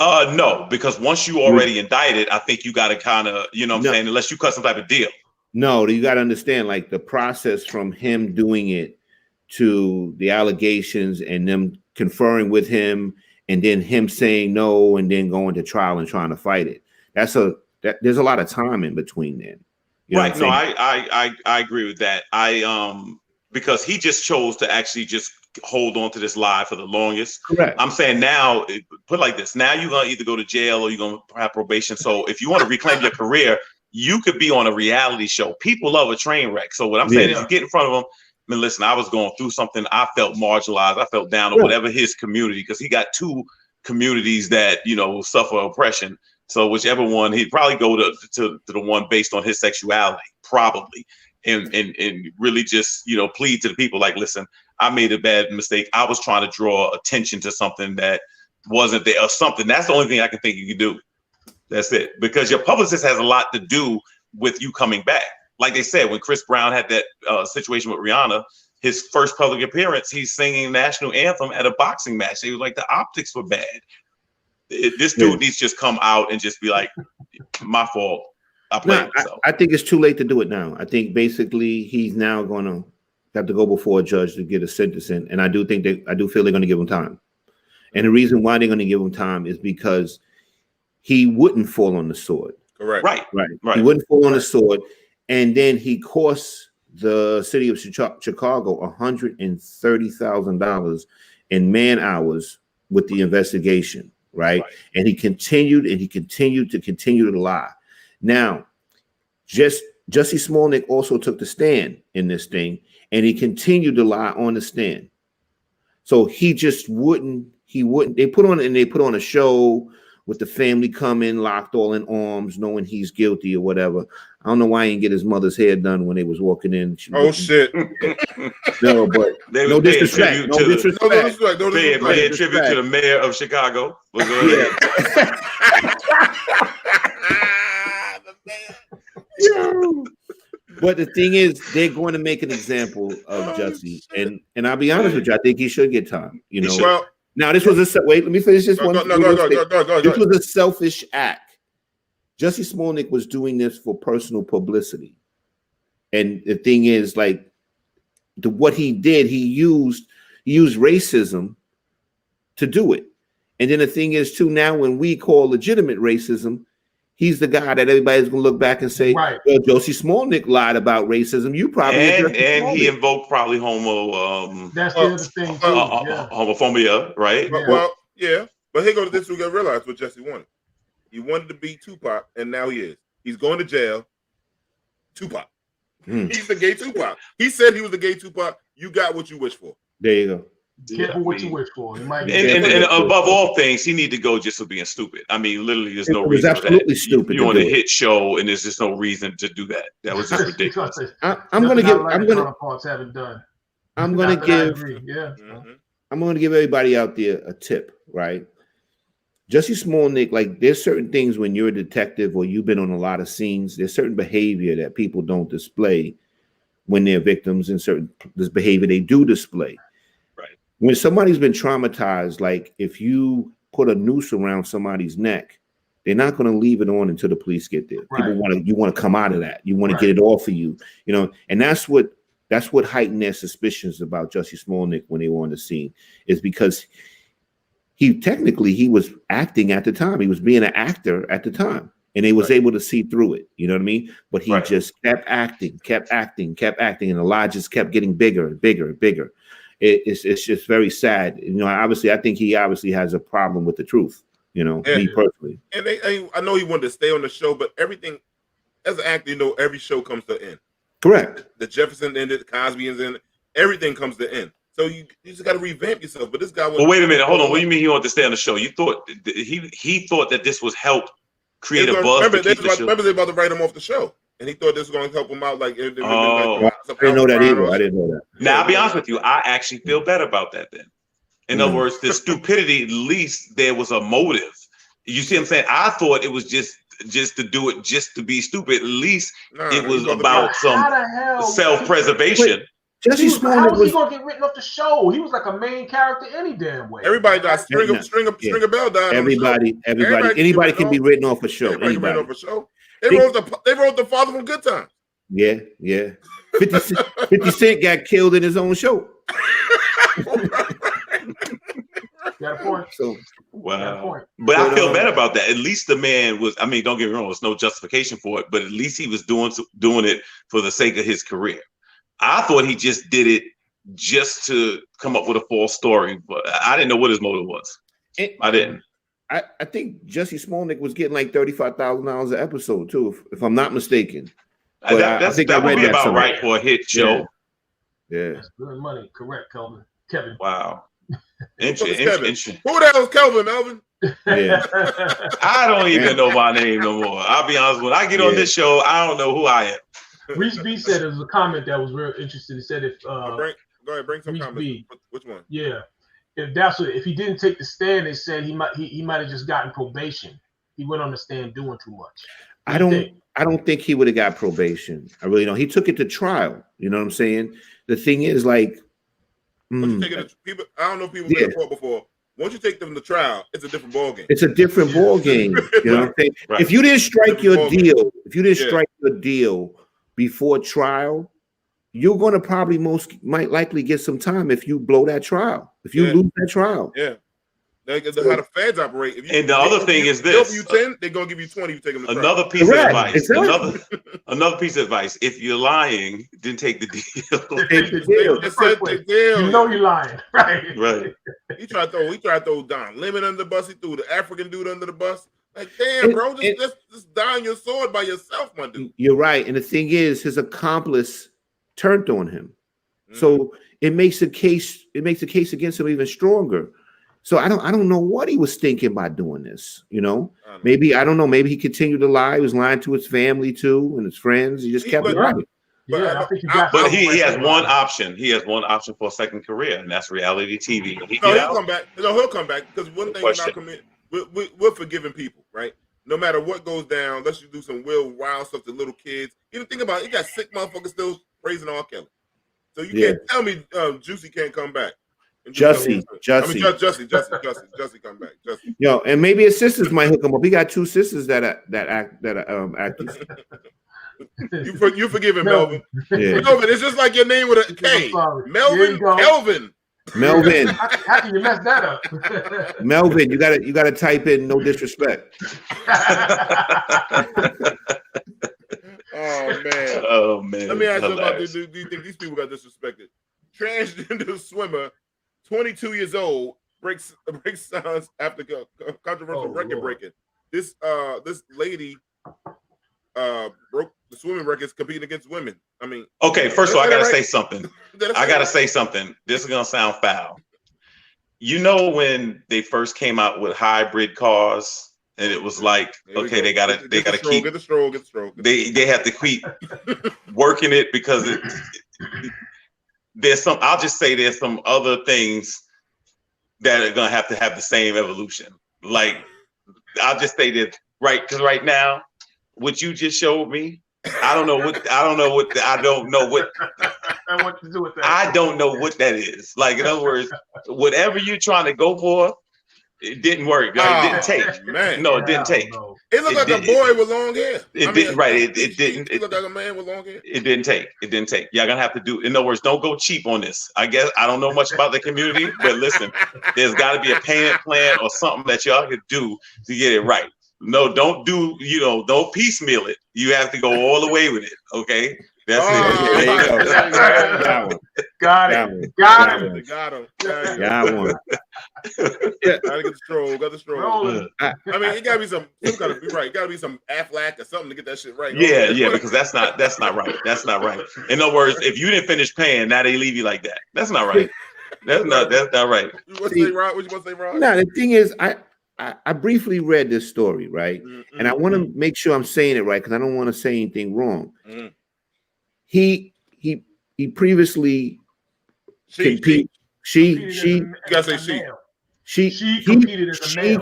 No, because once you already indicted, I think you got to kind of, I'm saying, unless you cut some type of deal. No, you got to understand, like the process from him doing it to the allegations and them conferring with him and then him saying no and then going to trial and trying to fight it. There's a lot of time in between then. Right. No, I agree with that. Because he just chose to actually just hold on to this lie for the longest. Correct. I'm saying now, put it like this. Now you're going to either go to jail or you're going to have probation. So if you want to reclaim your career, you could be on a reality show. People love a train wreck. So what I'm saying is you get in front of them. I mean, listen, I was going through something. I felt marginalized. I felt down or whatever his community, because he got two communities that, suffer oppression. So whichever one, he'd probably go to the one based on his sexuality, probably. And really just, plead to the people like, listen, I made a bad mistake. I was trying to draw attention to something that wasn't there or something. That's the only thing I can think you can do. That's it. Because your publicist has a lot to do with you coming back. Like they said, when Chris Brown had that situation with Rihanna, his first public appearance, he's singing national anthem at a boxing match. He was like, the optics were bad. This dude needs to just come out and just be like, my fault. I think it's too late to do it now. I think basically he's now going to have to go before a judge to get a sentencing. And I do feel they're going to give him time. And the reason why they're going to give him time is because he wouldn't fall on the sword. Correct. Right. He wouldn't fall on the sword. And then he cost the city of Chicago $130,000 in man hours with the investigation. Right. And he continued to lie. Now, Jussie Smollett also took the stand in this thing, and he continued to lie on the stand. So he just wouldn't. They put on a show with the family coming, locked all in arms, knowing he's guilty or whatever. I don't know why he didn't get his mother's hair done when they was walking in. Shit. No, but They no was paying disrespect. tribute No to the- disrespect. paying tribute to the mayor of Chicago. Was it? But the thing is, they're going to make an example of Jussie, and I'll be honest with you, I think he should get time. You know. Well, now this was wait. Let me finish this one. Go. This was a selfish act. Jussie Smollett was doing this for personal publicity, and the thing is, like, what he did, he used racism to do it. And then the thing is, too, now when we call legitimate racism, he's the guy that everybody's gonna look back and say, right. Well, Jussie Smollett lied about racism. You probably and he invoked probably homo. That's the other thing too. Homophobia, right? Well, yeah. But here goes this. We gotta realize what Jussie wanted. He wanted to be Tupac, and now he is. He's going to jail. Tupac. He's the gay Tupac. He said he was the gay Tupac. You got what you wish for. There you go. Careful what you wish for. It might and above all things, he need to go just for being stupid. I mean, literally, there's no reason. Absolutely stupid. You're on a hit show, and there's just no reason to do that. That was just ridiculous. I'm going to give everybody out there a tip, right? Jussie Smollett, like, there's certain things when you're a detective or you've been on a lot of scenes, there's certain behavior that people don't display when they're victims, and this behavior they do display. Right. When somebody's been traumatized, like if you put a noose around somebody's neck, they're not going to leave it on until the police get there. Right. You want to come out of that. You want to get it off of you, you know, and that's what heightened their suspicions about Jussie Smollett when they were on the scene, is because he was acting at the time. He was being an actor at the time, and they was able to see through it. You know what I mean? But he just kept acting, and the lie just kept getting bigger and bigger and bigger. It's just very sad. You know, I think he obviously has a problem with the truth. You know, me personally. And I know he wanted to stay on the show, but everything, as an actor, you know, every show comes to an end. Correct. The Jefferson ended, Cosby is in, everything comes to an end. So you just got to revamp yourself. But this guy was. Well, wait a minute. Hold on. What do you mean he wanted to stay on the show? You thought he thought that this was help create a buzz? Remember, they about to write him off the show, and he thought this was going to help him out. Like, I didn't know that either. I didn't know that. Now, I'll be honest with you. I actually feel better about that then. In other words, the stupidity, at least there was a motive. You see what I'm saying? I thought it was just to do it, just to be stupid. At least it was about some self-preservation. Jussie Smollett was gonna get written off the show. He was like a main character any damn way. Everybody died. Stringer Bell died. Anybody can be written off a show. Anybody can be written off a show. They wrote the Father from Good Times. Yeah. 50 Cent got killed in his own show. Got a point. So wow. But I feel bad about that. At least the man was. I mean, don't get me wrong. There's no justification for it, but at least he was doing it for the sake of his career. I thought he just did it just to come up with a false story, but I didn't know what his motive was. I didn't. I think Jussie Smollett was getting like $35,000 an episode too, if I'm not mistaken. I think that would be about right for a hit show. Yeah. That's good money. Correct, Kevin. Wow. Interesting. Who the hell is Kelvin, Melvin? Yeah. I don't even know my name no more. I'll be honest. When I get on this show, I don't know who I am. Reese B said it was a comment that was very interesting. He said go ahead, bring some comments. B. Which one? Yeah. If he didn't take the stand, they said he might have just gotten probation. He went on the stand doing too much. I don't think he would have got probation. I really don't. He took it to trial. You know what I'm saying? The thing is, like, I don't know if people been in court before. Once you take them to trial, it's a different ball game. It's a different ball game. You know what I'm saying? Right. If you didn't strike your deal, before trial, you're going to probably might likely get some time if you blow that trial. If you lose that trial. Yeah. That's how the feds operate. And the other thing is this: you 10, they're gonna give you 20. You take them to another piece of advice. Exactly. Another piece of advice: if you're lying, then take the deal. Take the deal. You know you're lying, right? Right. He tried to throw Don Lemon under the bus. He threw the African dude under the bus. Like, damn, bro, just die on your sword by yourself, my dude. You're right, and the thing is, his accomplice turned on him, so it makes the case against him even stronger. So I don't know what he was thinking by doing this. You know, maybe I don't know. Maybe he continued to lie. He was lying to his family too and his friends. He just kept lying. Yeah, I think but he has one option. He has one option for a second career, and that's reality TV. He'll come back. No, he'll come back because one thing in our community, we're forgiving people, right? No matter what goes down, let's just do some real wild stuff to little kids. Even think about it, you got sick motherfuckers still praising R. Kelly. So you can't tell me Juicy can't come back. Jussie come back. Jussie. Yo, and maybe his sisters might hook him up. He got 2 sisters that are actors. You forgiving Melvin? Yeah. Melvin, it's just like your name with a K. Melvin, Kelvin. Melvin. How can you mess that up? Melvin, you gotta type in no disrespect. Oh man. Let me ask you about this. Do you think these people got disrespected? Transgender swimmer, 22 years old, breaks silence after controversial record breaking. This lady broke the swimming records competing against women. I mean, okay, first of all, I gotta say something. This is gonna sound foul. You know, when they first came out with hybrid cars, and it was like, okay, they gotta keep get the stroke. They have to keep working it because there's some. I'll just say there's some other things that are gonna have to have the same evolution. Like, I'll just say that because right now, what you just showed me, I don't know what to do with that. I don't know what that is. Like, in other words, whatever you're trying to go for, it didn't work. Like, it didn't take. Man. No, it didn't take. It looked like a boy with long hair. It didn't. Right. It didn't. It looked like a man with long hair. It didn't take. Y'all gonna have to do. In other words, don't go cheap on this. I guess I don't know much about the community, but listen, there's got to be a payment plan or something that y'all could do to get it right. No, don't do. Don't piecemeal it. You have to go all the way with it. Okay. That's it. There you go. Got him. Got him. Got one. Gotta get the stroll. Got the stroll. I mean, it gotta be some kind of right. It gotta be some Aflac or something to get that shit right. Yeah, because that's not right. That's not right. In other words, if you didn't finish paying, now they leave you like that. That's not right. That's not right. You want to say, Rod? What you want to say, Rod? No, the thing is, I briefly read this story, right? Mm-hmm. And I want to make sure I'm saying it right because I don't want to say anything wrong. Mm-hmm. He previously competed. You gotta say she competed as a male.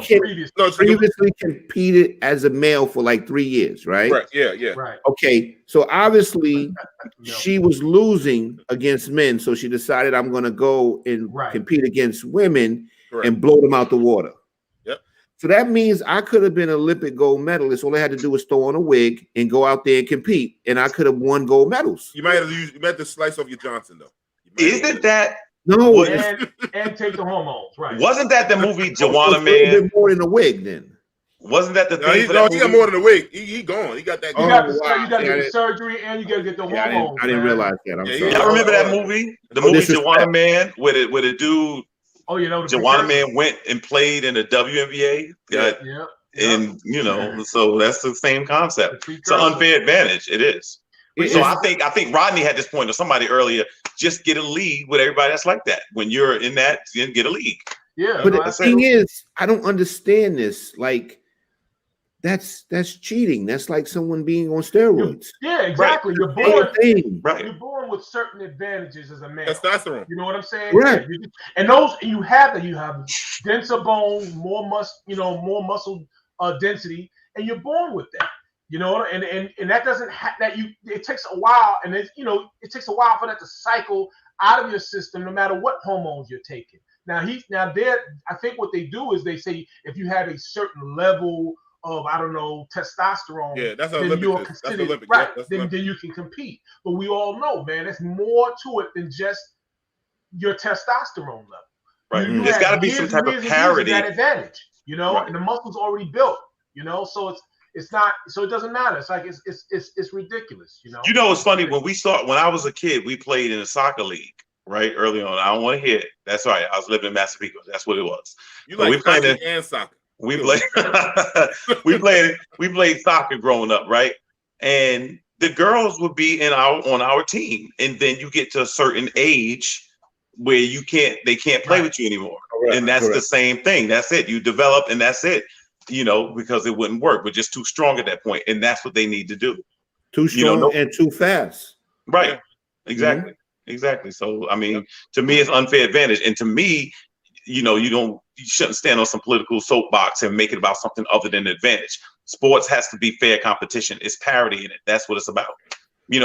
Previously competed as a male for like 3 years, right? Right. Yeah. Right. Okay. So obviously she was losing against men, so she decided I'm going to go and compete against women and blow them out the water. So that means I could have been an Olympic gold medalist. All I had to do was throw on a wig and go out there and compete, and I could have won gold medals. You might have to slice off your Johnson though. Isn't that no? And take the hormones, right? Wasn't that the movie Joanna Man? A bit more than a wig, then. Wasn't that the thing? He got more than a wig. He gone. He got that. You got to get the surgery and you got to get the hormones. I didn't realize that. I'm sorry. Y'all remember that movie? The movie Joanna Man with a dude. Oh, Joanna Man went and played in the WNBA. And so that's the same concept. It's an unfair advantage. It is. So I think Rodney had this point, or somebody earlier. Just get a league with everybody that's like that. When you're in that, you get a league. Yeah. But the thing is, I don't understand this. Like, that's cheating. That's like someone being on steroids. Yeah, exactly. Right. You're born with certain advantages as a man. Testosterone. You know what I'm saying? Right. And you have denser bone, more muscle density, and you're born with that. And that doesn't it takes a while, and it takes a while for that to cycle out of your system, no matter what hormones you're taking. I think what they do is they say if you have a certain level of testosterone, that's then you're considered right. Then you can compete. But we all know, man, there's more to it than just your testosterone level. Right. There's got to be some type of parity. That advantage, and the muscle's already built. So it's not. So it doesn't matter. It's like it's ridiculous. It's funny when I was a kid, we played in a soccer league. Right early on, I don't want to hear it. That's right. I was living in Massapequa. That's what it was. We played and soccer. We played soccer growing up, right? And the girls would be on our team, and then you get to a certain age where they can't play with you anymore. Correct. And that's the same thing. That's it. You develop and that's it, because it wouldn't work. We're just too strong at that point. And that's what they need to do. Too strong and too fast. Right. Yeah. Exactly. Mm-hmm. Exactly. So, I mean, to me, it's unfair advantage. And to me, you shouldn't stand on some political soapbox and make it about something other than advantage. Sports has to be fair competition. It's parity in it. That's what it's about.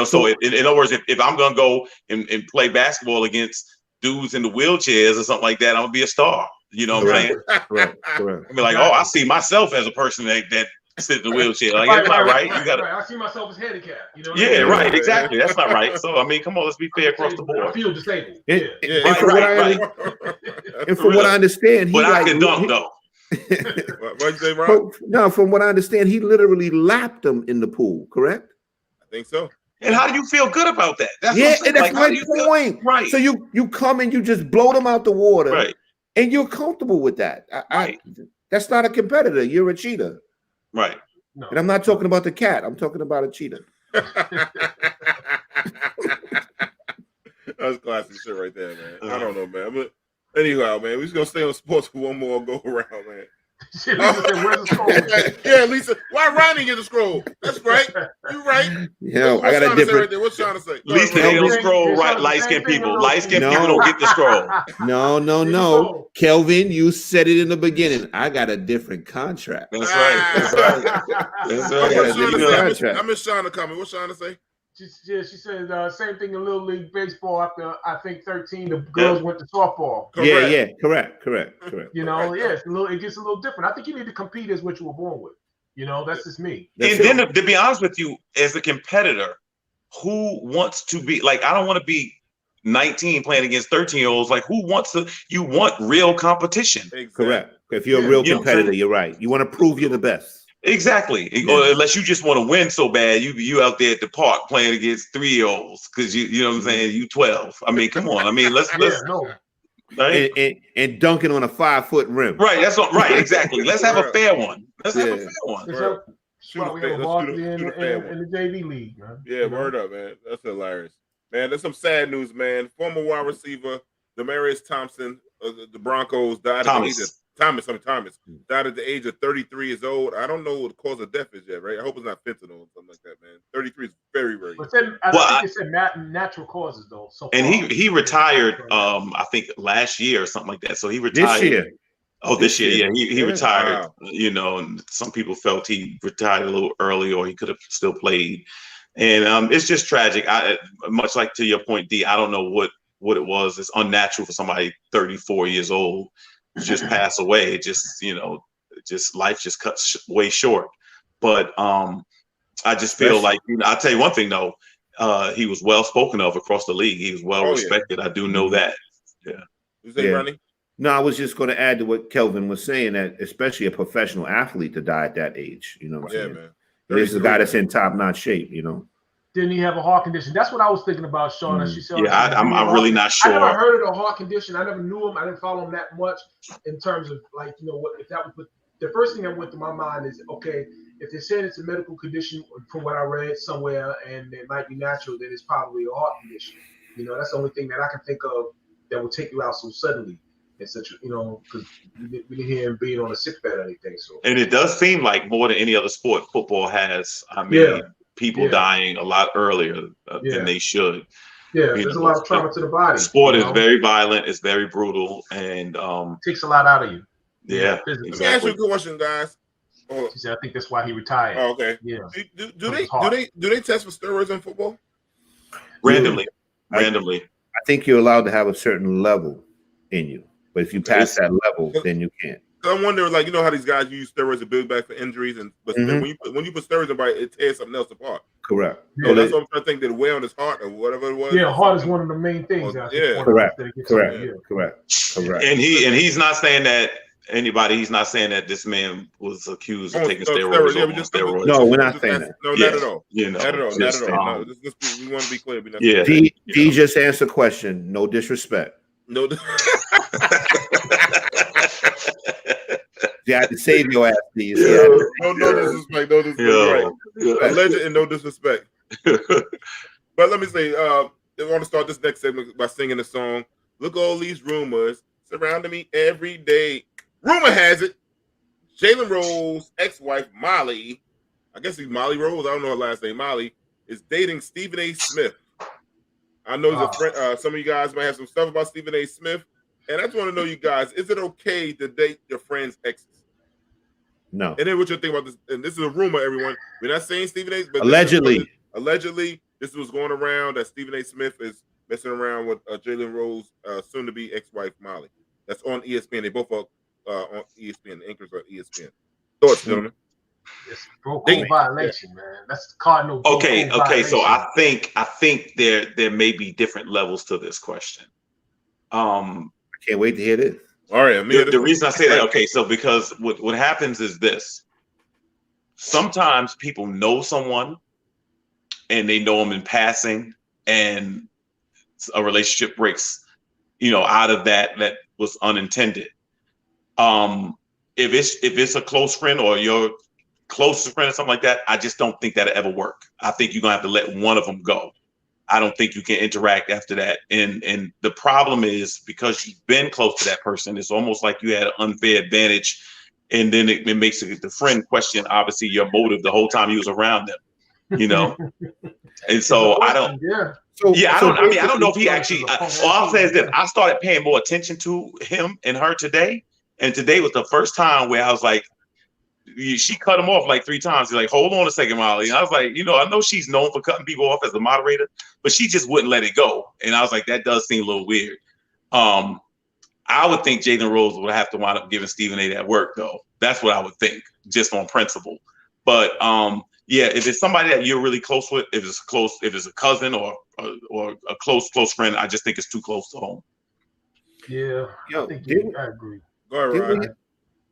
So in other words, if I'm going to go and play basketball against dudes in the wheelchairs or something like that, I'm going to be a star. You know what I'm saying? Correct. I mean, like, I see myself as a person that sit in the wheelchair. Like, that's not right. You gotta. I see myself as handicapped. Yeah, right. Exactly. That's not right. So, I mean, come on, let's be fair across the board. I feel disabled. And from what I understand, but I can dunk though. What'd you say, Rob? No, from what I understand, he literally lapped him in the pool. Correct? I think so. And how do you feel good about that? And that's my point. Right. So you come and you just blow them out the water, right? And you're comfortable with that. That's not a competitor. You're a cheater. Right. No. And I'm not talking about the cat. I'm talking about a cheetah. That's classic shit right there, man. I don't know, man. But anyhow, man, we're just going to stay on sports for one more go around, man. Lisa said, where's the scroll? Yeah, Lisa. Why Rodney get the scroll? That's right. You're right. Yeah, I got a different. Right there. What's Sean to say? Lisa, they don't scroll right. Light-skinned people. Light-skinned people don't get the scroll. No. Kelvin, you said it in the beginning. I got a different contract. That's right. I miss Sean to comment. What's Sean to say? She said same thing in Little League Baseball after, I think, 13, the girls went to softball. Correct. Yeah, correct. It gets a little different. I think you need to compete as what you were born with. That's just me. And then to be honest with you, as a competitor, who wants to be, like, I don't want to be 19 playing against 13-year-olds. Like, who wants to, you want real competition. Exactly. Correct. If you're a real competitor, you're right. You want to prove you're the best. Exactly. Or unless you just want to win so bad, you out there at the park playing against 3-year-olds because you know what I'm saying, you 12. I mean, come on. I mean, let's right? And dunking on a 5-foot rim. Right. That's what. Right. Exactly. Let's have a fair one. Let's have a fair one. We have a varsity in the JV league, man. Yeah, word up, man. That's hilarious, man. There's some sad news, man. Former wide receiver Demarius Thompson of the Broncos died at the age of Thomas died at the age of 33 years old. I don't know what the cause of death is yet, right? I hope it's not fentanyl or something like that, man. 33 is very, very young. I think it said natural causes, though. So and he retired, I think last year or something like that. So he retired. This year. Oh, this year. Yeah, he retired, and some people felt he retired a little early or he could have still played. And it's just tragic. Much like to your point, D, I don't know what it was. It's unnatural for somebody 34 years old just pass away. Just life just cuts way short. But I just feel like I'll tell you one thing though. He was well spoken of across the league. He was well respected. I do know that. Yeah. Is that Ronnie? No, I was just going to add to what Kelvin was saying, that especially a professional athlete to die at that age. You know what I'm saying? Man. This is a guy that's in top-notch shape. Didn't he have a heart condition? That's what I was thinking about, Sean. She said, I'm really not sure. I never heard of the heart condition. I never knew him. I didn't follow him that much in terms of if that was the first thing that went to my mind is, okay, if they're saying it's a medical condition from what I read somewhere and it might be natural, then it's probably a heart condition. That's the only thing that I can think of that will take you out so suddenly. And such, because we didn't hear him being on a sick bed or anything. So, and it does seem like more than any other sport, football has. People dying a lot earlier than they should. Yeah, there's a lot of trauma to the body. Sport is very violent. It's very brutal, and takes a lot out of you. Yeah. Let me ask you a good question, guys. She said, I think that's why he retired. Oh, okay. Yeah. Do they test for steroids in football? Randomly. I think you're allowed to have a certain level in you, but if you pass that level, then you can't. I wonder, how these guys use steroids to build back for injuries, but when you put steroids in, it tears something else apart. Correct. So that's what I'm trying to think. Did it weigh on his heart or whatever it was? Yeah, heart is one of the main things. Correct. And he's not saying that he's not saying that this man was accused of taking steroids. No, we're not saying that. No, not at all. Not at all. No, we want to be clear. D just answered the question. No disrespect. No. You had to save your ass, please. No disrespect. No disrespect. Right. Alleged and no disrespect. But let me say, I want to start this next segment by singing a song. Look at all these rumors surrounding me every day. Rumor has it, Jalen Rose's ex-wife Molly, I guess he's Molly Rose. I don't know her last name. Molly is dating Stephen A. Smith. I know he's a friend. Some of you guys might have some stuff about Stephen A. Smith, and I just want to know, you guys, is it okay to date your friend's exes? No. And then what you think about this? And this is a rumor, everyone. We're not saying Stephen A. But allegedly, this was going around that Stephen A. Smith is messing around with Jalen Rose, soon-to-be ex-wife Molly. That's on ESPN. They both are on ESPN. The anchors are ESPN. Thoughts, gentlemen? It's bro code violation, man. That's cardinal. Okay. So I think there may be different levels to this question. I can't wait to hear this. All right. The reason I say that, okay, so because what happens is this. Sometimes people know someone and they know them in passing, and a relationship breaks, out of that was unintended. If it's a close friend or your closest friend or something like that, I just don't think that'll ever work. I think you're gonna have to let one of them go. I don't think you can interact after that. And the problem is, because you've been close to that person, it's almost like you had an unfair advantage. And then it makes the friend question, obviously, your motive the whole time you was around them, And so I don't. Yeah. I don't know if he actually. All I'll say is that I started paying more attention to him and her today, and today was the first time where I was like, she cut him off like 3 times. He's like, hold on a second, Molly. And I was like, I know she's known for cutting people off as a moderator, but she just wouldn't let it go. And I was like, that does seem a little weird. I would think Jalen Rose would have to wind up giving Stephen A. that work, though. That's what I would think, just on principle. But if it's somebody that you're really close with, if it's a cousin or a close friend, I just think it's too close to home. Yeah, I agree. Go ahead, Rodney.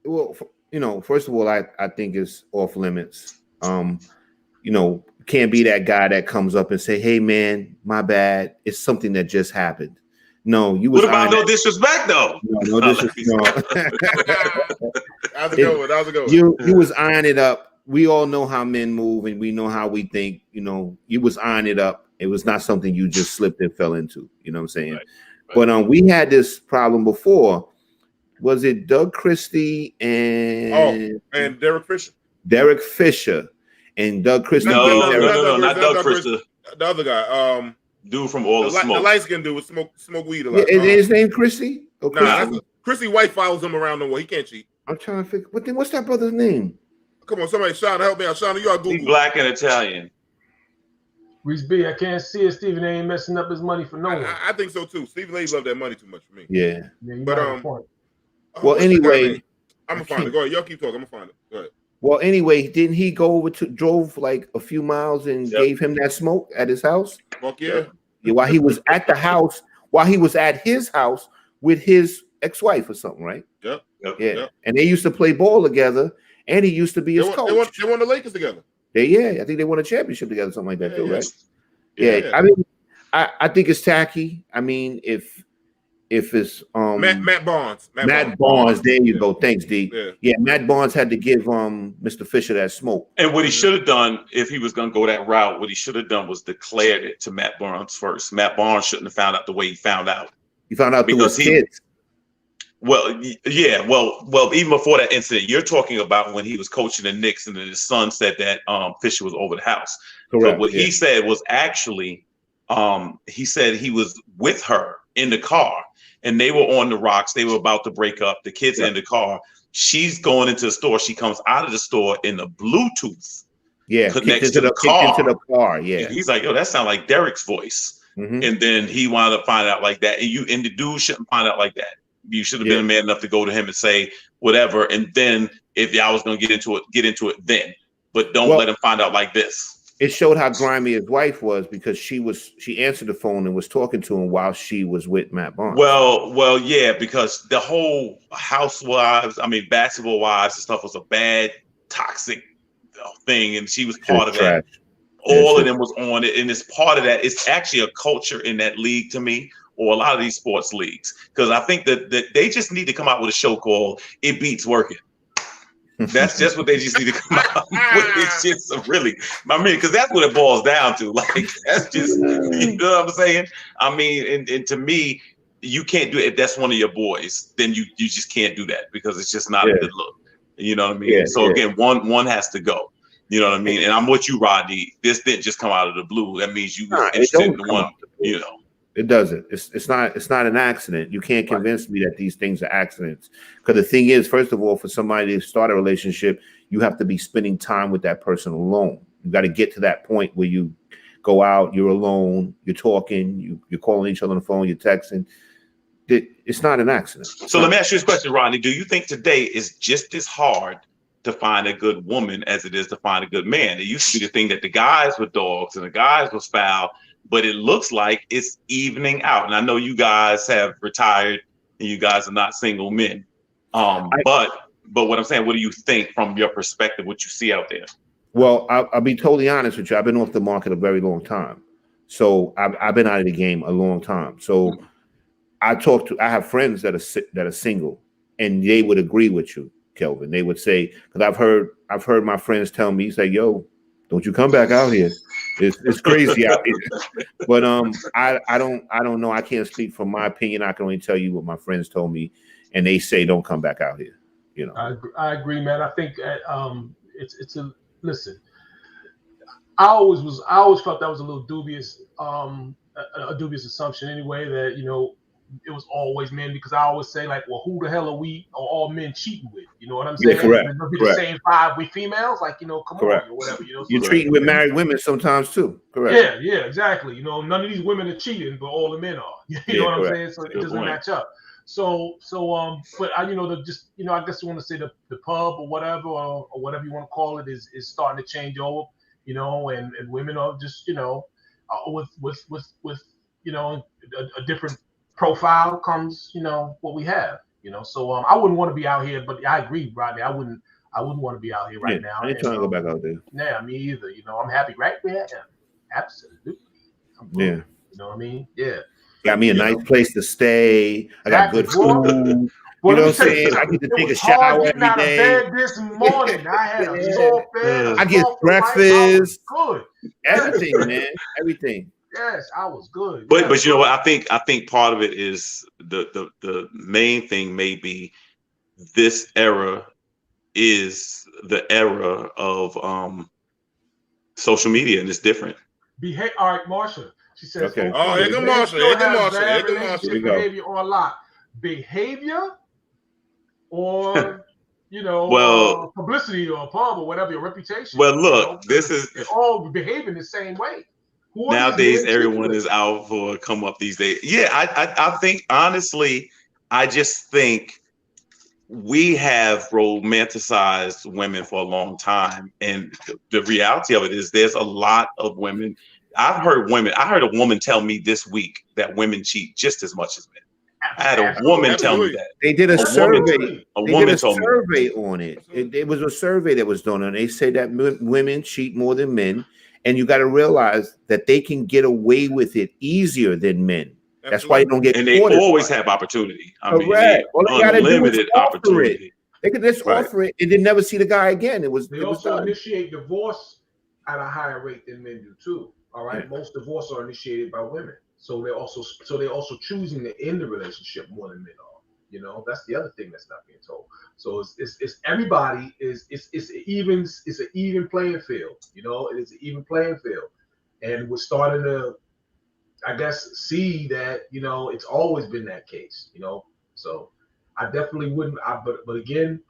Well, first of all, I think it's off limits. Can't be that guy that comes up and say, "Hey, man, my bad. It's something that just happened." No, you was. What about no disrespect, though? No disrespect. How's it going? You was eyeing it up. We all know how men move, and we know how we think. You was eyeing it up. It was not something you just slipped and fell into. You know what I'm saying? Right. But we had this problem before. Was it Doug Christie and Derek Fisher? Derek Fisher and Doug Christie. No, not Doug Fisher. The other guy. Dude from All the Smoke. The light skinned dude would smoke weed a lot. Is his name Christie? Christie White follows him around the world. He can't cheat. I'm trying to figure. What's that brother's name? Come on, somebody, Shauna, help me out. Shauna, you are Google. He's black and Italian. Reese B, I can't see it. Stephen A. ain't messing up his money for no one. I think so too. Stephen A. love that money too much for me. Yeah. But well, anyway, I'm gonna find it. Go ahead. Y'all keep talking. I'm gonna find it. Go ahead. Well, anyway, didn't he go over drove like a few miles and gave him that smoke at his house? Fuck yeah. Yeah, while he was at his house with his ex-wife or something, right? Yep. Yeah. And they used to play ball together, and he used to be his coach. They won the Lakers together. I think they won a championship together, something like that too, right? Yeah. I mean, I think it's tacky. I mean, if it's Matt Barnes. Matt Barnes, there you go. Thanks, D. Yeah, Matt Barnes had to give Mr. Fisher that smoke. And what he should have done, if he was going to go that route, what he should have done was declared it to Matt Barnes first. Matt Barnes shouldn't have found out the way he found out. He found out because through his kids. Well, yeah. Well, even before that incident, you're talking about when he was coaching the Knicks, and then his son said that Fisher was over the house. Correct. But what he said was actually, he said he was with her in the car, and they were on the rocks. They were about to break up. The kids are in the car. She's going into the store. She comes out of the store in the Bluetooth. Yeah, connects to the car. Into the car. Yeah. He's like, yo, that sounds like Derek's voice. Mm-hmm. And then he wound up finding out like that. And the dude shouldn't find out like that. You should have been a man enough to go to him and say whatever. And then if y'all was gonna get into it then. But don't let him find out like this. It showed how grimy his wife was, because she answered the phone and was talking to him while she was with Matt Barnes. Well, yeah, because the whole basketball wives and stuff was a bad, toxic thing, and she was part of that. All of them was on it, and it's part of that. It's actually a culture in that league to me, or a lot of these sports leagues, because I think that they just need to come out with a show called "It Beats Working." That's just what they just need to come out with. It's just really, because that's what it boils down to. Like, that's just, you know what I'm saying? I mean, and to me, you can't do it. If that's one of your boys, then you just can't do that because it's just not a good look. You know what I mean? Yeah, so again, one has to go. You know what I mean? And I'm with you, Rodney. This didn't just come out of the blue. That means you were interested in the one, you know. It doesn't. It's not an accident. You can't convince me that these things are accidents. Because the thing is, first of all, for somebody to start a relationship, you have to be spending time with that person alone. You got to get to that point where you go out, you're alone, you're talking, you're calling each other on the phone, you're texting. It's not an accident. So let me ask you this question, Rodney. Do you think today is just as hard to find a good woman as it is to find a good man? It used to be the thing that the guys were dogs and the guys were foul, but it looks like it's evening out. And I know you guys have retired and you guys are not single men. But what I'm saying, what do you think from your perspective, what you see out there? Well, I'll be totally honest with you. I've been off the market a very long time. So I've been out of the game a long time. So I have friends that are single, and they would agree with you, Kelvin. They would say, because I've heard my friends tell me, say, "Yo, don't you come back out here. It's crazy out here." But I don't know. I can't speak from my opinion. I can only tell you what my friends told me, and they say don't come back out here. You know. I agree, man. I think listen. I always felt that was a little dubious, a dubious assumption anyway. That it was always men, because I always say, like, well, who the hell are we or all men cheating with? You know what I'm saying? Yeah, correct. It'll be the same five with females, like, come correct. on, or whatever. You're treating with married women sometimes too. Correct. Yeah, exactly. None of these women are cheating, but all the men are. You know what I'm saying? So it doesn't match up. But I guess you want to say the pub or whatever you want to call it is starting to change over. And women are just with a different profile comes what we have. So I wouldn't want to be out here, but I agree, Rodney. I wouldn't want to be out here right now. I ain't trying to go back out there. Yeah, me either. I'm happy right where I am. Absolutely. Yeah. You know what I mean? Yeah. Got me a nice place to stay. I got good food. You know what I'm saying? I get to take a shower every day. Out of bed this morning. I had a soft bed. I get breakfast. Good. Everything, man. Everything. Yes, I was good. But you know what? I think part of it is the main thing may be this era is the era of social media, and it's different. All right, Marsha. She says, okay. Oh, here come Marsha. Here come Marsha. Behavior or a lot. Behavior or publicity or a pub or whatever, your reputation. Well, look, this is all behaving the same way. Nowadays, everyone is out for a come up these days. Yeah, I think honestly, I just think we have romanticized women for a long time, and the reality of it is there's a lot of women. I heard a woman tell me this week that women cheat just as much as men. I had a woman tell me that. They did a survey. A woman told me. Survey on it. It was a survey that was done, and they say that women cheat more than men. And you got to realize that they can get away with it easier than men. Absolutely. That's why you don't get. And they always have opportunity. I mean, all they gotta unlimited do is opportunity. They could just offer it and then never see the guy again. They also initiate divorce at a higher rate than men do too. All right, most divorces are initiated by women, so they're also choosing to end the relationship more than men are. That's the other thing that's not being told. So it's everybody it's an even playing field. It is an even playing field, and we're starting to, I guess, see that it's always been that case. So I definitely wouldn't. But again,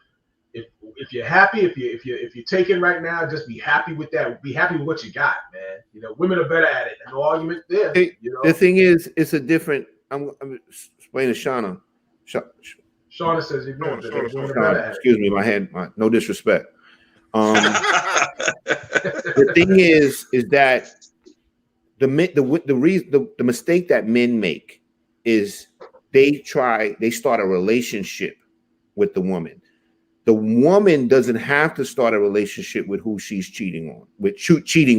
if you're happy, if you're taking right now, just be happy with that. Be happy with what you got, man. Women are better at it. No argument there. The thing is, it's a different. I'm explaining to Shauna. Shauna says you're doing it. Excuse me, no disrespect. The thing is that the mistake that men make is they start a relationship with the woman. The woman doesn't have to start a relationship with who she's cheating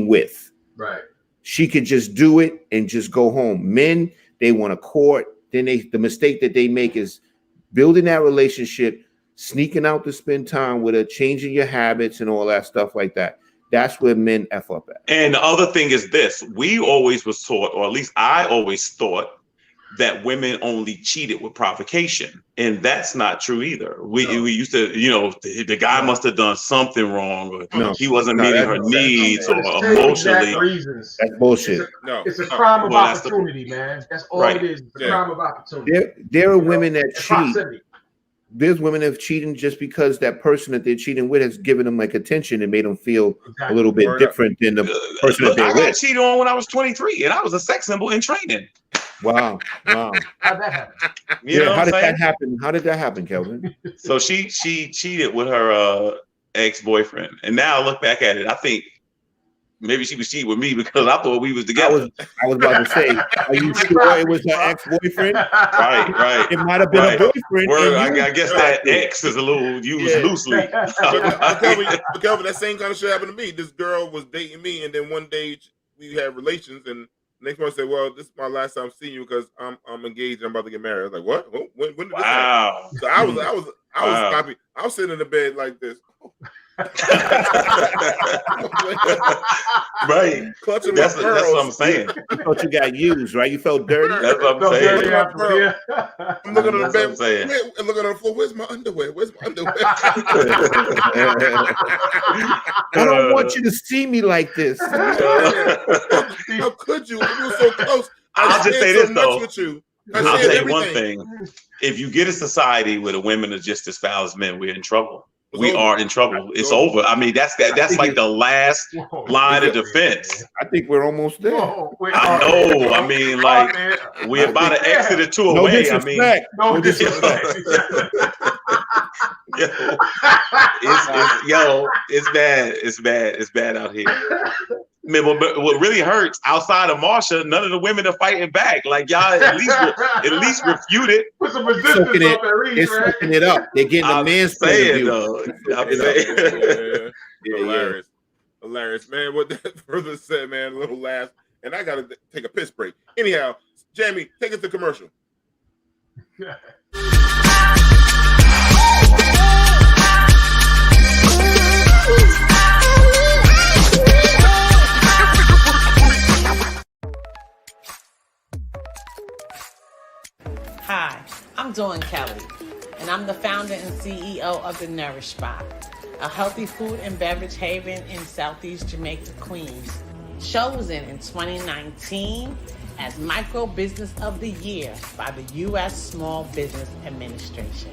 with. Right. She could just do it and just go home. Men, they want to court. Then the mistake that they make is building that relationship, sneaking out to spend time with her, changing your habits and all that stuff like that. That's where men F up at. And the other thing is this: we always was taught, or at least I always thought, that women only cheated with provocation, and that's not true either. We used to, the guy must have done something wrong, or he wasn't meeting her needs, or emotionally. Reasons. That's bullshit. It's a crime of opportunity, man. That's all it is. It's a crime of opportunity. There are women that cheat. Proximity. There's women that have cheated just because that person that they're cheating with has given them like attention and made them feel a little bit different than the person that they're with. I got cheated on when I was 23, and I was a sex symbol in training. Wow. How'd that happen? How did that happen? How did that happen, Kelvin? So she cheated with her ex-boyfriend, and now I look back at it, I think maybe she was cheating with me because I thought we was together. I was about to say, are you sure it was her ex-boyfriend? Right. It might have been a boyfriend. I guess that ex is a little used loosely. Kelvin, that same kind of shit happened to me. This girl was dating me, and then one day we had relations, and next one said, "Well, this is my last time seeing you because I'm engaged. And I'm about to get married." I was like, "What? When did this happen?" So I was happy. I was sitting in the bed like this, right? Clutching that's my pearls. That's what I'm saying. You thought you got used, right? You felt dirty. That's what I'm saying. I'm looking at the bed and looking on the floor. Where's my underwear? I don't want you to see me like this. How could you? You were so close. I'll just say this though. I'll tell you one thing. If you get a society where the women are just as foul as men, we're in trouble. We are in trouble. It's over. I mean, that's like the last line of defense. I think we're almost there. I know. I mean, like we're about to exit the two away. I mean, no disrespect. It's bad. It's bad out here. Man, what really hurts outside of Marsha, none of the women are fighting back. Like y'all at least refute it. Put some resistance up there, They're soaking it up. They're getting the man's saying though. I'm saying. Hilarious, man. What that further said, man. A little laugh, and I gotta take a piss break. Anyhow, Jamie, take us to commercial. Hi, I'm Dawn Kelly, and I'm the founder and CEO of The Nourish Spot, a healthy food and beverage haven in Southeast Jamaica, Queens. Chosen in 2019 as Micro Business of the Year by the U.S. Small Business Administration.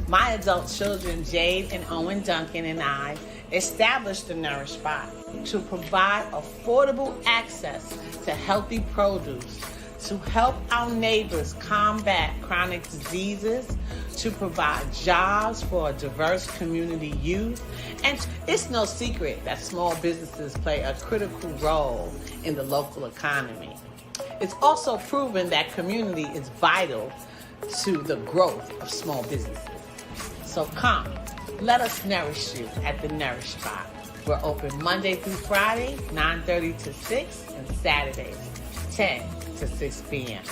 My adult children, Jade and Owen Duncan, and I established The Nourish Spot to provide affordable access to healthy produce, to help our neighbors combat chronic diseases, to provide jobs for a diverse community youth. And it's no secret that small businesses play a critical role in the local economy. It's also proven that community is vital to the growth of small businesses. So come, let us nourish you at The Nourish Spot. We're open Monday through Friday, 9:30 to 6, and Saturdays, 10 to 6 p.m.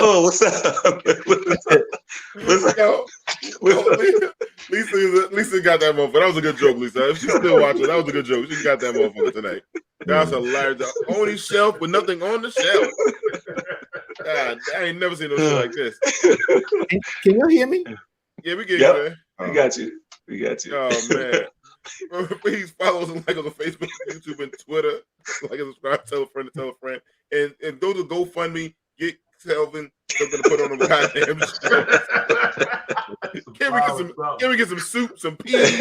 Oh, what's up? What's up? Lisa got that motherfucker. That was a good joke, Lisa. If she's still watching, that was a good joke. She got that motherfucker tonight. That was hilarious. The only shelf with nothing on the shelf. God, I ain't never seen no shit like this. Can you hear me? Yeah, we get Yep. you, man. We got you. We got you. Oh man. Please follow us and like us on Facebook, YouTube, and Twitter. Like and subscribe, tell a friend to tell a friend. And go to GoFundMe, get Kelvin something to put on the goddamn show. Can we get some soup, some peas,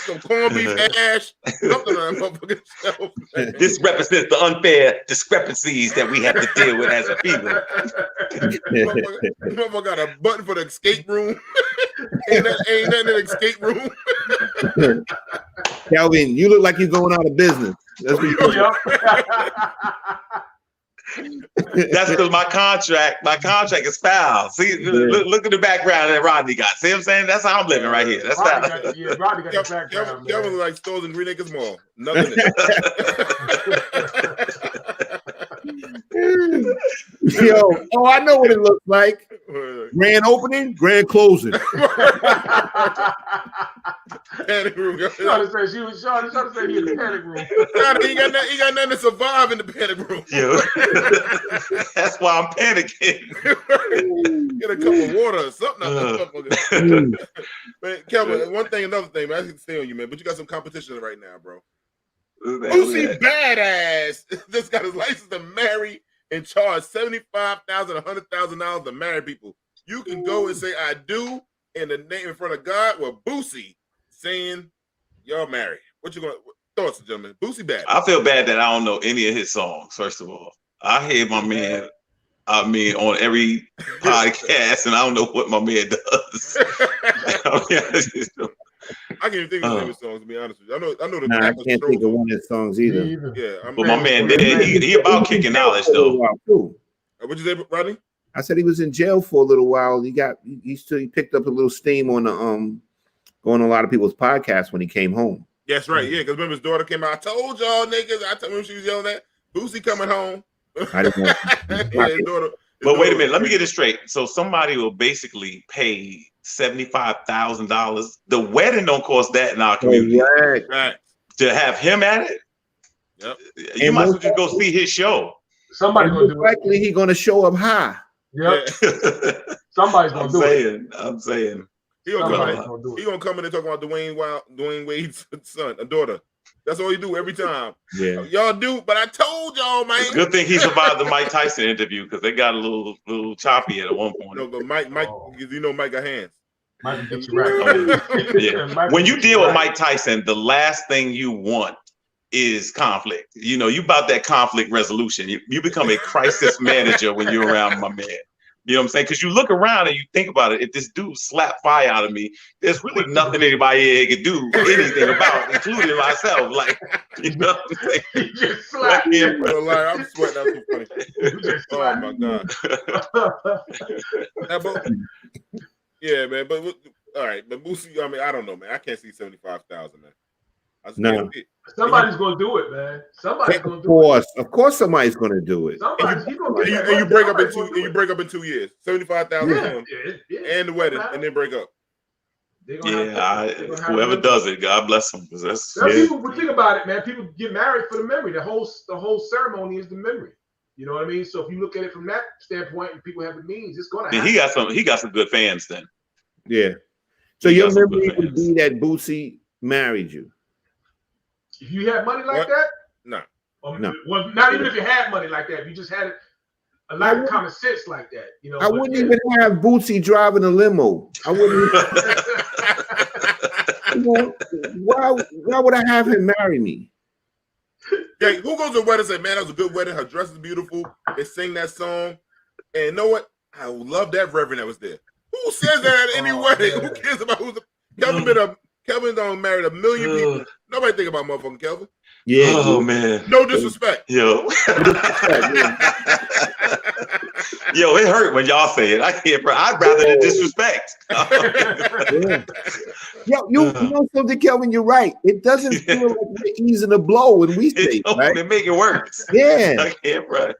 some corned beef hash, something on that motherfucking shelf? This represents the unfair discrepancies that we have to deal with as a people. Motherfucker got a button for the escape room. ain't that in the escape room? Kelvin, you look like you're going out of business. That's what you're That's because my contract is foul. See, look at the background that Rodney got. See what I'm saying? That's how I'm living right here. That's foul. Rodney got the background. Kelvin like stores in Green Acres Mall. Nothing. Yo, I know what it looks like. Grand opening, grand closing. Panic room. Sean said he in the panic room. He got nothing to survive in the panic room. Yo. That's why I'm panicking. Get a cup of water or something. Man, Kelvin, another thing, man. I can stay on you, man. But you got some competition right now, bro. Boosie Badass just got his license to marry and charge $75,000, $100,000 to marry people. You can go and say "I do" in the name in front of God. Well, Boosie saying y'all married. What you gonna thoughts, gentlemen? Boosie Badass. I feel bad that I don't know any of his songs. First of all, I hear my man. I mean, on every podcast, and I don't know what my man does. I can't even think of his songs, to be honest with you. I know the I can't think of one of his songs either. Yeah, but my man did. He about kicking knowledge though. What'd you say, Rodney? I said he was in jail for a little while. He picked up a little steam on the going on a lot of people's podcasts when he came home. That's right. Yeah, because remember his daughter came out. I told y'all niggas. I told him she was yelling at Boosie coming home. I didn't know. His daughter, but wait a minute, let me get it straight. So somebody will basically pay $75,000. The wedding don't cost that in our community. Right. To have him at it, yep. You might as well just go see his show. Somebody gonna do it. Likely he gonna show up high. Yep. Somebody's gonna do it. I'm saying. He gonna come in and talk about Dwayne Wade's son, a daughter. That's all he do every time. Yeah, y'all do. But I told y'all, man. It's a good thing he survived the Mike Tyson interview because they got a little choppy at one point. No, but Mike, you know, Mike got hands. Mike gets you right. Yeah. When you deal with Mike Tyson, the last thing you want is conflict. You know, you about that conflict resolution. You become a crisis manager when you're around my man. You know what I'm saying? Because you look around and you think about it. If this dude slapped fire out of me, there's really nothing anybody here can do anything about, including myself. Like, you know what I'm saying? He just slapped me. I'm sweating. That's so funny. Oh my god. Yeah, man. But all right, but Boosie, I mean, I don't know, man. I can't see 75,000, man. No. Somebody's gonna do it, man. Somebody's gonna do it. Of course, somebody's gonna do it. And you break up in 2 years. 75,000 and the wedding, and then break up. Whoever does it, God bless them. People think about it, man. People get married for the memory. The whole ceremony is the memory. You know what I mean? So if you look at it from that standpoint, and people have the means, it's gonna happen. He got some good fans then. Yeah. So your memory would be that Boosie married you. If you had money like that, no. No. Well, not even if you had money like that. If you just had a lot of common sense like that, you know. I wouldn't even have Bootsy driving a limo. I wouldn't. Why would I have him marry me? Yeah, who goes to a wedding and say, man, that was a good wedding. Her dress is beautiful. They sing that song. And you know what? I love that reverend that was there. Who says that at any wedding? Who cares about who's the Kelvin done married 1 million people. Nobody think about motherfucking Kelvin. Yeah. Oh man. No disrespect. Yo. Yo, it hurt when y'all say it. I can't, bro. I'd rather than disrespect. Yeah. Yo, you know something, Kelvin? You're right. It doesn't feel like we're easing the blow when we say it, right? They make it worse. Yeah. I can't, bro.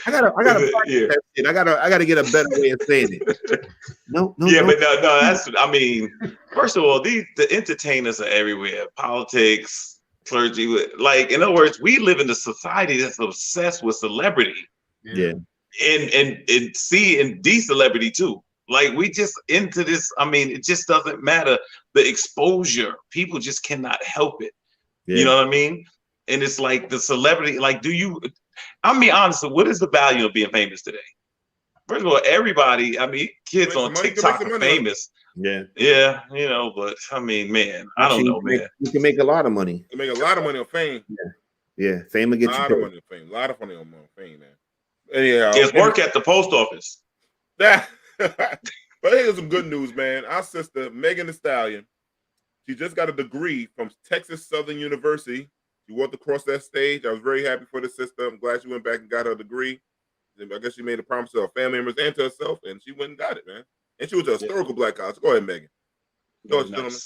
I gotta practice that shit. I gotta get a better way of saying it. No. But no. That's. I mean, first of all, the entertainers are everywhere. Politics, clergy. Like, in other words, we live in a society that's obsessed with celebrity. Yeah. And C and D celebrity too. Like, we just into this. I mean, it just doesn't matter. The exposure, people just cannot help it. Yeah. You know what I mean? And it's like the celebrity. Like, I mean, honestly, what is the value of being famous today? First of all, everybody. I mean, kids on TikTok are famous. Yeah. Yeah. You know, but I mean, man, I don't know, man. You can make a lot of money. You make a lot of money on fame. Yeah. Fame will get you. A lot of money on fame. A lot of money on fame, man. Anyhow, it's work at the post office. But here's some good news, man. Our sister, Megan Thee Stallion, she just got a degree from Texas Southern University. She walked across that stage. I was very happy for the sister. I'm glad she went back and got her degree. I guess she made a promise to her family members and to herself, and she went and got it, man. And she was a historical black college. Go ahead, Megan. Go ahead, gentlemen.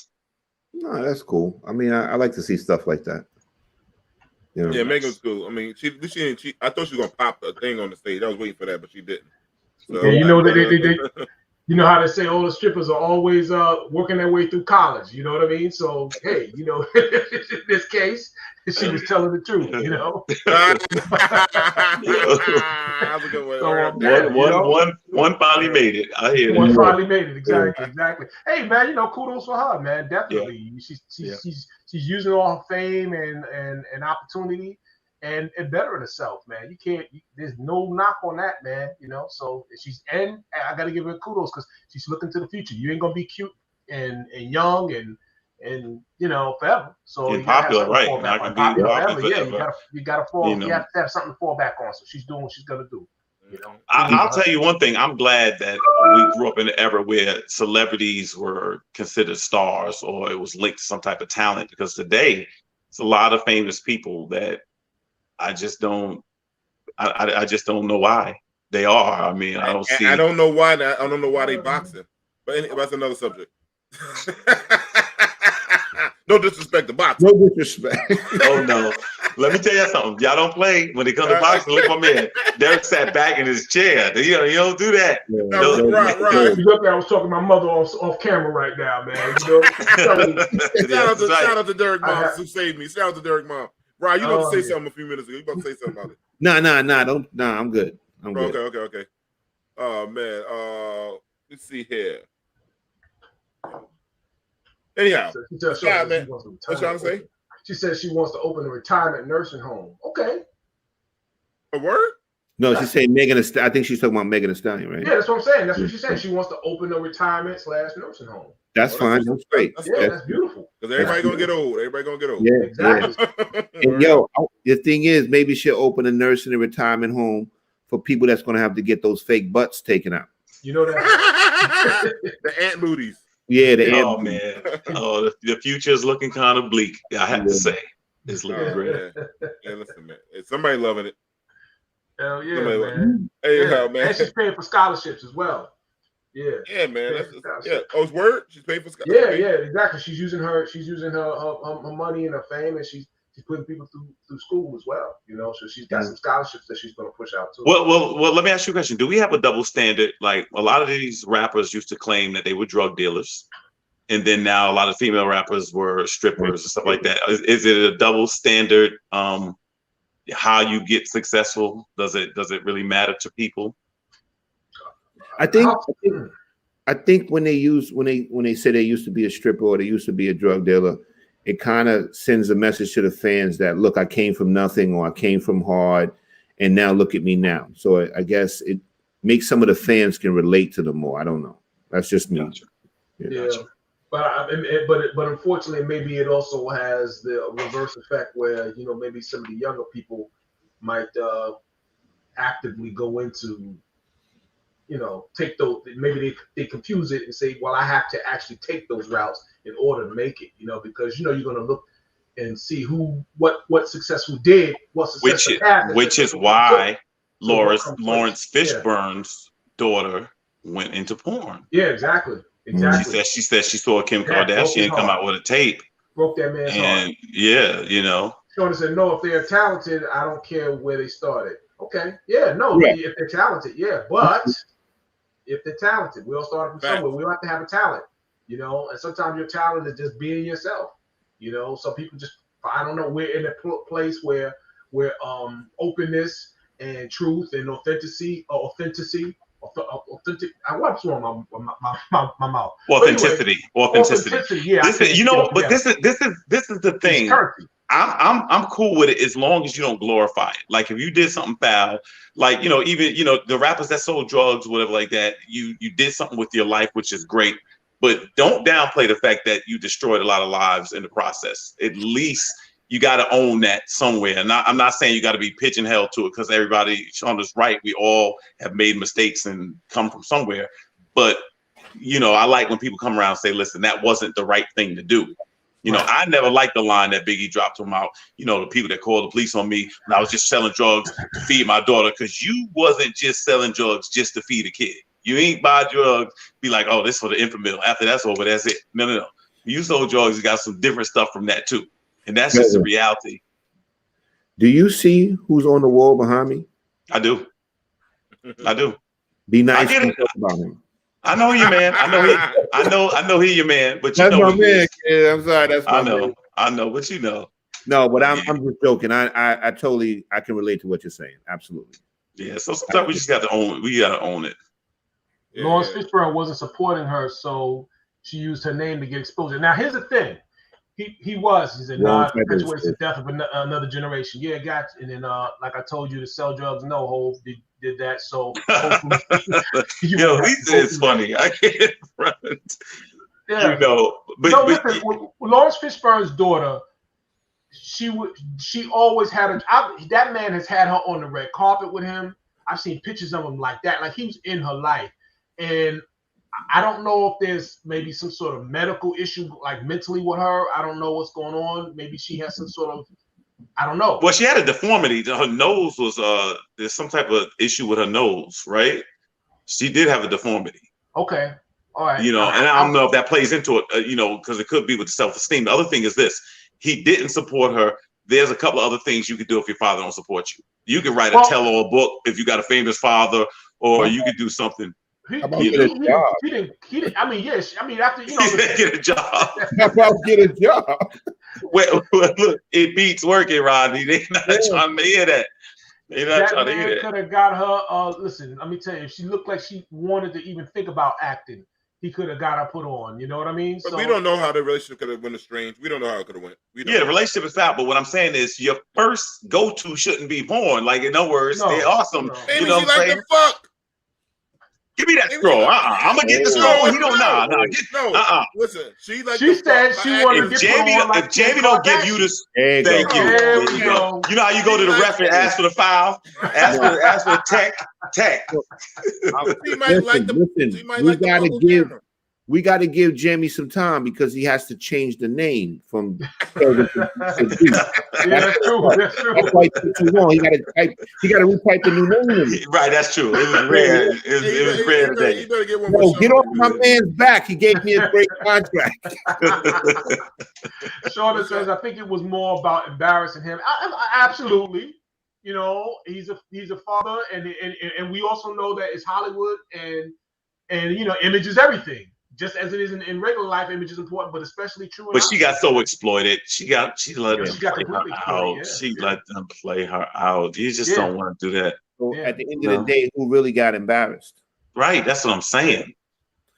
No, that's cool. I mean, I like to see stuff like that. You know, yeah, Megan was cool. I mean, she I thought she was gonna pop a thing on the stage. I was waiting for that, but she didn't. So, yeah, you know they you know how they say all the strippers are always working their way through college. You know what I mean? So hey, you know, in this case, she was telling the truth. You know. One finally made it. I hear one finally made it. Exactly. Hey man, you know, kudos for her, man. Definitely, she's using all her fame and opportunity and bettering herself, man. You can't. There's no knock on that, man. You know. So and I got to give her kudos because she's looking to the future. You ain't gonna be cute and young and you know forever. So you popular, right? Not gonna be popular forever. Yeah, you gotta fall. You have to have something to fall back on. So she's doing what she's gonna do. You know? I'll tell you one thing. I'm glad that we grew up in an era where celebrities were considered stars or it was linked to some type of talent. Because today, it's a lot of famous people that I just don't. I just don't know why they are. I mean, I don't see. I don't know why. I don't know why they boxing. But that's another subject. No disrespect to boxing. No disrespect. Oh no. Let me tell you something. Y'all don't play when it comes to boxing. Look at my man. Derek sat back in his chair. You don't do that. Right. Look, I was talking to my mother off camera right now, man. You know? Shout out to Derik Mom who saved me. Shout out to Derik Mom. Right, you about to say something a few minutes ago. You about to say something about it. No, I'm good. Okay. Oh man. Let's see here. Anyhow, what's trying to say? She says she wants to open a retirement nursing home. Okay. A word? No, she's saying Megan. I think she's talking about Megan Thee Stallion, right? Yeah, that's what I'm saying. That's what she's saying. She wants to open a retirement/nursing home. That's fine. That's great. That's beautiful. Because everybody gonna get old. Everybody gonna get old. Yeah, exactly. And the thing is, maybe she'll open a nursing and retirement home for people that's gonna have to get those fake butts taken out. You know that the ant booties. Yeah, oh man. Oh, the future is looking kind of bleak. I have to say, it's looking great. Yeah, listen, man. Is somebody loving it? Hell yeah, man. Man. And she's paying for scholarships as well. Yeah. Yeah, man. Oh, it's word. She's paying for scholarships. Yeah, exactly. She's using her money and her fame, and she's putting people through school as well. You know, so she's got some scholarships that she's going to push out too. Well. Let me ask you a question. Do we have a double standard? Like a lot of these rappers used to claim that they were drug dealers, and then now a lot of female rappers were strippers and stuff like that. Is it a double standard? How you get successful? Does it really matter to people? I think when they say they used to be a stripper or they used to be a drug dealer, it kind of sends a message to the fans that, look, I came from nothing or I came from hard and now look at me now. So I guess it makes some of the fans can relate to them more. I don't know. That's just me. Gotcha. Yeah. But unfortunately, maybe it also has the reverse effect where, you know, maybe some of the younger people might actively go into, you know, take those, maybe they confuse it and say, well, I have to actually take those routes in order to make it, you know, because, you know, you're going to look, and see what successful did, what successful path. Which is why Lawrence Fishburne's daughter went into porn. Yeah, exactly. She said she saw Kim Kardashian come out with a tape. Broke that man's heart. Yeah, you know. Shorty said, no, if they're talented, I don't care where they started. Okay. Yeah, no, if they're talented, yeah. But if they're talented, we all started from somewhere. We don't have to have a talent, you know. And sometimes your talent is just being yourself. You know, some people just, I don't know, we're in a place where openness and truth and authentic. What's wrong with my mouth? Authenticity. Yeah. This is the thing. I'm cool with it as long as you don't glorify it. Like if you did something foul, like even the rappers that sold drugs, whatever like that, you did something with your life, which is great. But don't downplay the fact that you destroyed a lot of lives in the process. At least you got to own that somewhere. And I'm not saying you got to be pigeonholed to it, because everybody, Sean is right. We all have made mistakes and come from somewhere. But, I like when people come around and say, listen, that wasn't the right thing to do. I never liked the line that Biggie dropped him out, the people that called the police on me and I was just selling drugs to feed my daughter, because you wasn't just selling drugs just to feed a kid. You ain't buy drugs, be like, oh, this for the infant. After that's over, that's it. No. You sold drugs, you got some different stuff from that too. And that's just the reality. Do you see who's on the wall behind me? I do. Be nice about him. I know you, man. I know he your man, but that's my man, kid. I'm sorry, that's my man. Man. I know, but you know. No, but I'm just joking. I totally can relate to what you're saying. Absolutely. Yeah, so sometimes we just got to own it. We got to own it. Yeah. Lawrence Fishburne wasn't supporting her, so she used her name to get exposure. Now, here's the thing. He's a non-perpetuates the death of another generation. Yeah, got you. And then, like I told you, to sell drugs, no, Hov did that. So, it's funny. I can't front. Yeah. Listen, Lawrence Fishburne's daughter, she always had that man has had her on the red carpet with him. I've seen pictures of him like that, like he was in her life. And I don't know if there's maybe some sort of medical issue, like mentally with her. I don't know what's going on. Maybe she has some sort of, I don't know. Well, she had a deformity. Her nose was, there's some type of issue with her nose, right? She did have a deformity. Okay. All right. And I don't know if that plays into it, because it could be with self-esteem. The other thing is this. He didn't support her. There's a couple of other things you could do if your father don't support you. You can write a tell-all book if you got a famous father, or you could do something. He didn't. I mean, yes. I mean, after get a job. How about get a job? Well, look, it beats working, Rodney. They're not trying to hear that. That man could have got her. Listen, let me tell you, if she looked like she wanted to even think about acting, he could have got her put on. You know what I mean? But we don't know how the relationship could have went estranged. We don't know how it could have went. The relationship is out. But what I'm saying is, your first go-to shouldn't be porn. Like, in other words, they're awesome. Maybe she like the fuck. Give me that scroll. I'm gonna get the scroll. He don't. Listen, she said she wanted to get If Jamie don't give you this, thank you. There you go. You know how you go to the ref and ask for the file, ask for the tech. We got to give Jamie some time, because he has to change the name from Kelvin to D. That's true. That's why it took too long. He got to retype the new name. Right, that's true. It was rare. It was rare today. Get off my man's back. He gave me a great contract. Shorter says, I think it was more about embarrassing him. Absolutely. He's a father, and we also know that it's Hollywood, and image is everything. Just as it is in regular life, image is important, but especially true. But she got so exploited. She let them play her out. She let them play her out. You just don't want to do that. So at the end of the day, who really got embarrassed? Right. That's what I'm saying.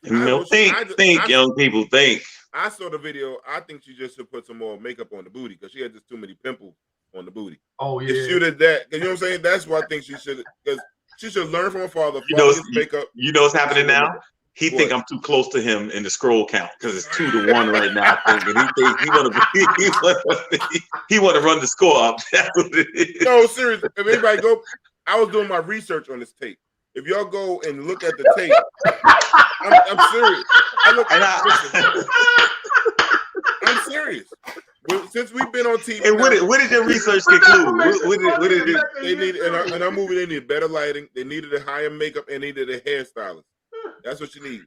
Think, young people, think. I saw the video. I think she just should put some more makeup on the booty, because she had just too many pimples on the booty. Oh yeah. If she did that, you know what I'm saying? That's what I think she should. Because she should learn from her father. Makeup. You know what's happening now? He think I'm too close to him in the scroll count, because it's 2-1 right now. And he think he want to run the score up. That's what it is. No, seriously. If anybody go, I was doing my research on this tape. If y'all go and look at the tape, I'm serious. I'm serious. Since we've been on TV, And what did your research conclude? What did it? They needed in our movie. They needed better lighting. They needed a higher makeup, and they needed a hairstylist. That's what you need.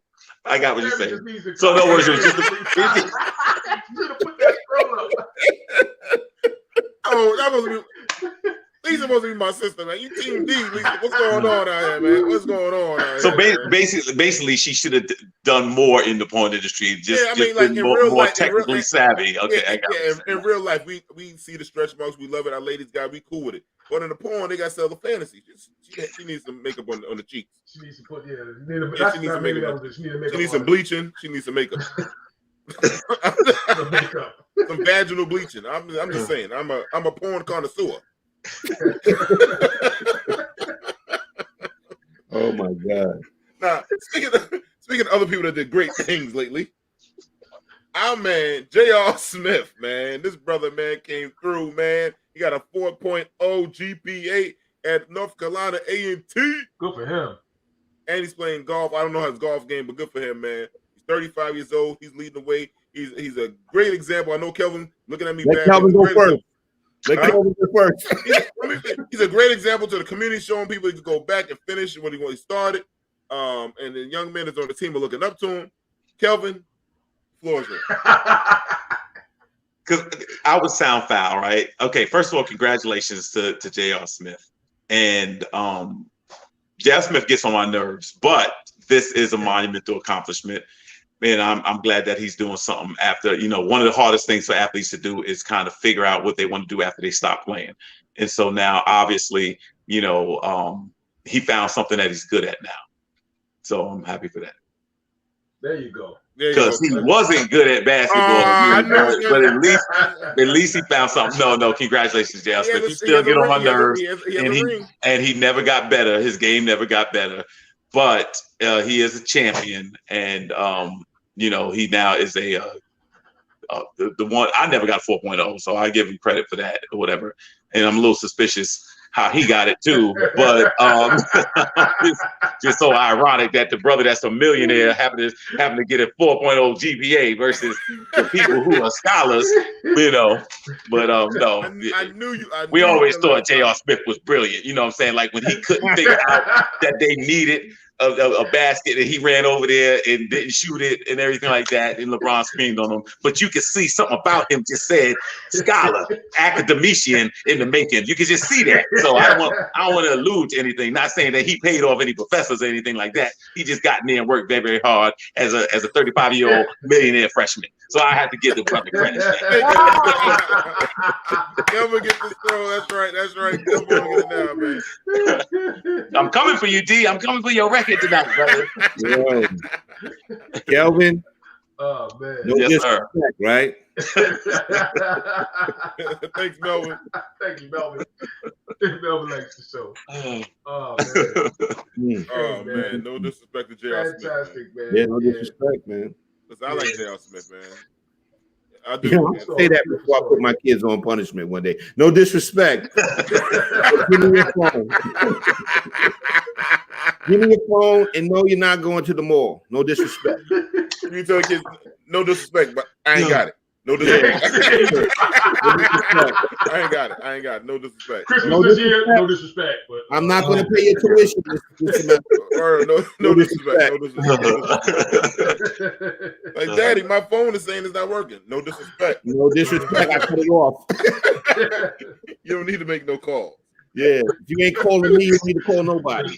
I got what you're saying. So in other words, it was just oh, that was Lisa supposed to be my sister, man. You Team D, Lisa. What's going on out here, man? What's going on out here? So basically, she should have done more in the porn industry. Just like been more technically savvy. Okay, I got it. In real life, we see the stretch marks. We love it. Our ladies got, we cool with it. But in the porn, they got sell the fantasy. She needs some makeup on the cheeks. She needs to put she needs some makeup. She needs some bleaching. She needs some makeup. Some vaginal bleaching. I'm just saying. I'm a porn connoisseur. Oh my God! Now, speaking of other people that did great things lately, our man J.R. Smith, man, this brother, man, came through, man. He got a 4.0 GPA at North Carolina A&T. Good for him. And he's playing golf. I don't know his golf game, but good for him, man. He's 35 years old. He's leading the way. He's a great example. I know Kelvin looking at me Let bad. Kelvin go first. Let Kelvin go first. He's a great example to the community, showing people he can go back and finish when he started. And the young men that's on the team are looking up to him. Kelvin, floor is yours. Because I would sound foul, right? Okay, first of all, congratulations to J.R. Smith. And J.R. Smith gets on my nerves, but this is a monumental accomplishment. And I'm glad that he's doing something after, one of the hardest things for athletes to do is kind of figure out what they want to do after they stop playing. And so now, obviously, he found something that he's good at now. So I'm happy for that. There you go. Because he wasn't good at basketball, but at least he found something. No, congratulations, J.R. Smith. You still get on my nerves, and he never got better. His game never got better, but he is a champion, and he now is the one. I never got 4.0, so I give him credit for that or whatever. And I'm a little suspicious how he got it too, but it's just so ironic that the brother that's a millionaire happened to get a 4.0 GPA versus the people who are scholars, But no, we always thought J.R. Smith was brilliant. You know what I'm saying? Like when he couldn't figure out that they needed a basket and he ran over there and didn't shoot it and everything like that, and LeBron screamed on him. But you could see something about him just said scholar, academician in the making. You could just see that. So I don't want to allude to anything. Not saying that he paid off any professors or anything like that. He just got in there and worked very, very hard as a 35-year-old millionaire freshman. So I have to give the brother credit. Kelvin get this throw. That's right. Kelvin get it now, man. I'm coming for you, D. I'm coming for your record tonight, brother. Yo. Kelvin. Oh man. No disrespect, right? Thanks, Melvin. Thank you, Melvin. Melvin likes the show. Oh man. Oh man. No disrespect to J.R. Smith. Fantastic, man. Yeah, no disrespect, man. Because I like J.R. Smith, man. I do. I'll say that before I put my kids on punishment one day. No disrespect. Give me your phone. Give me your phone and no, you're not going to the mall. No disrespect. You tell kids, no disrespect, but I ain't got it. No disrespect. I ain't got it. No disrespect. Christmas this year, no disrespect. But I'm not going to pay your tuition this semester. No disrespect. Like, Daddy, my phone is saying it's not working. No disrespect. No disrespect. I cut it off. You don't need to make no call. Yeah, if you ain't calling me, you don't need to call nobody.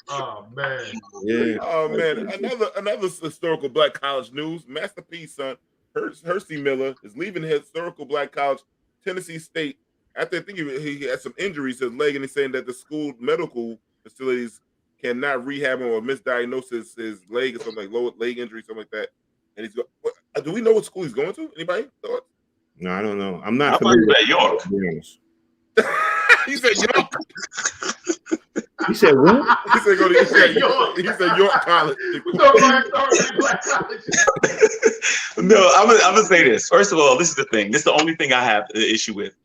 Oh man. Yeah. Oh man. Another historical black college news. Masterpiece son Hersey Miller is leaving his historical black college, Tennessee State, after I think he had some injuries to his leg, and he's saying that the school medical facilities cannot rehab him or misdiagnose his leg or something like low leg injury, something like that. And he's going. Do we know what school he's going to? Anybody? Thoughts? No, I don't know. I'm not familiar with York. He said York. He said what? He said go to. He said York College. No, I'm gonna say this. First of all, this is the thing. This is the only thing I have an issue with.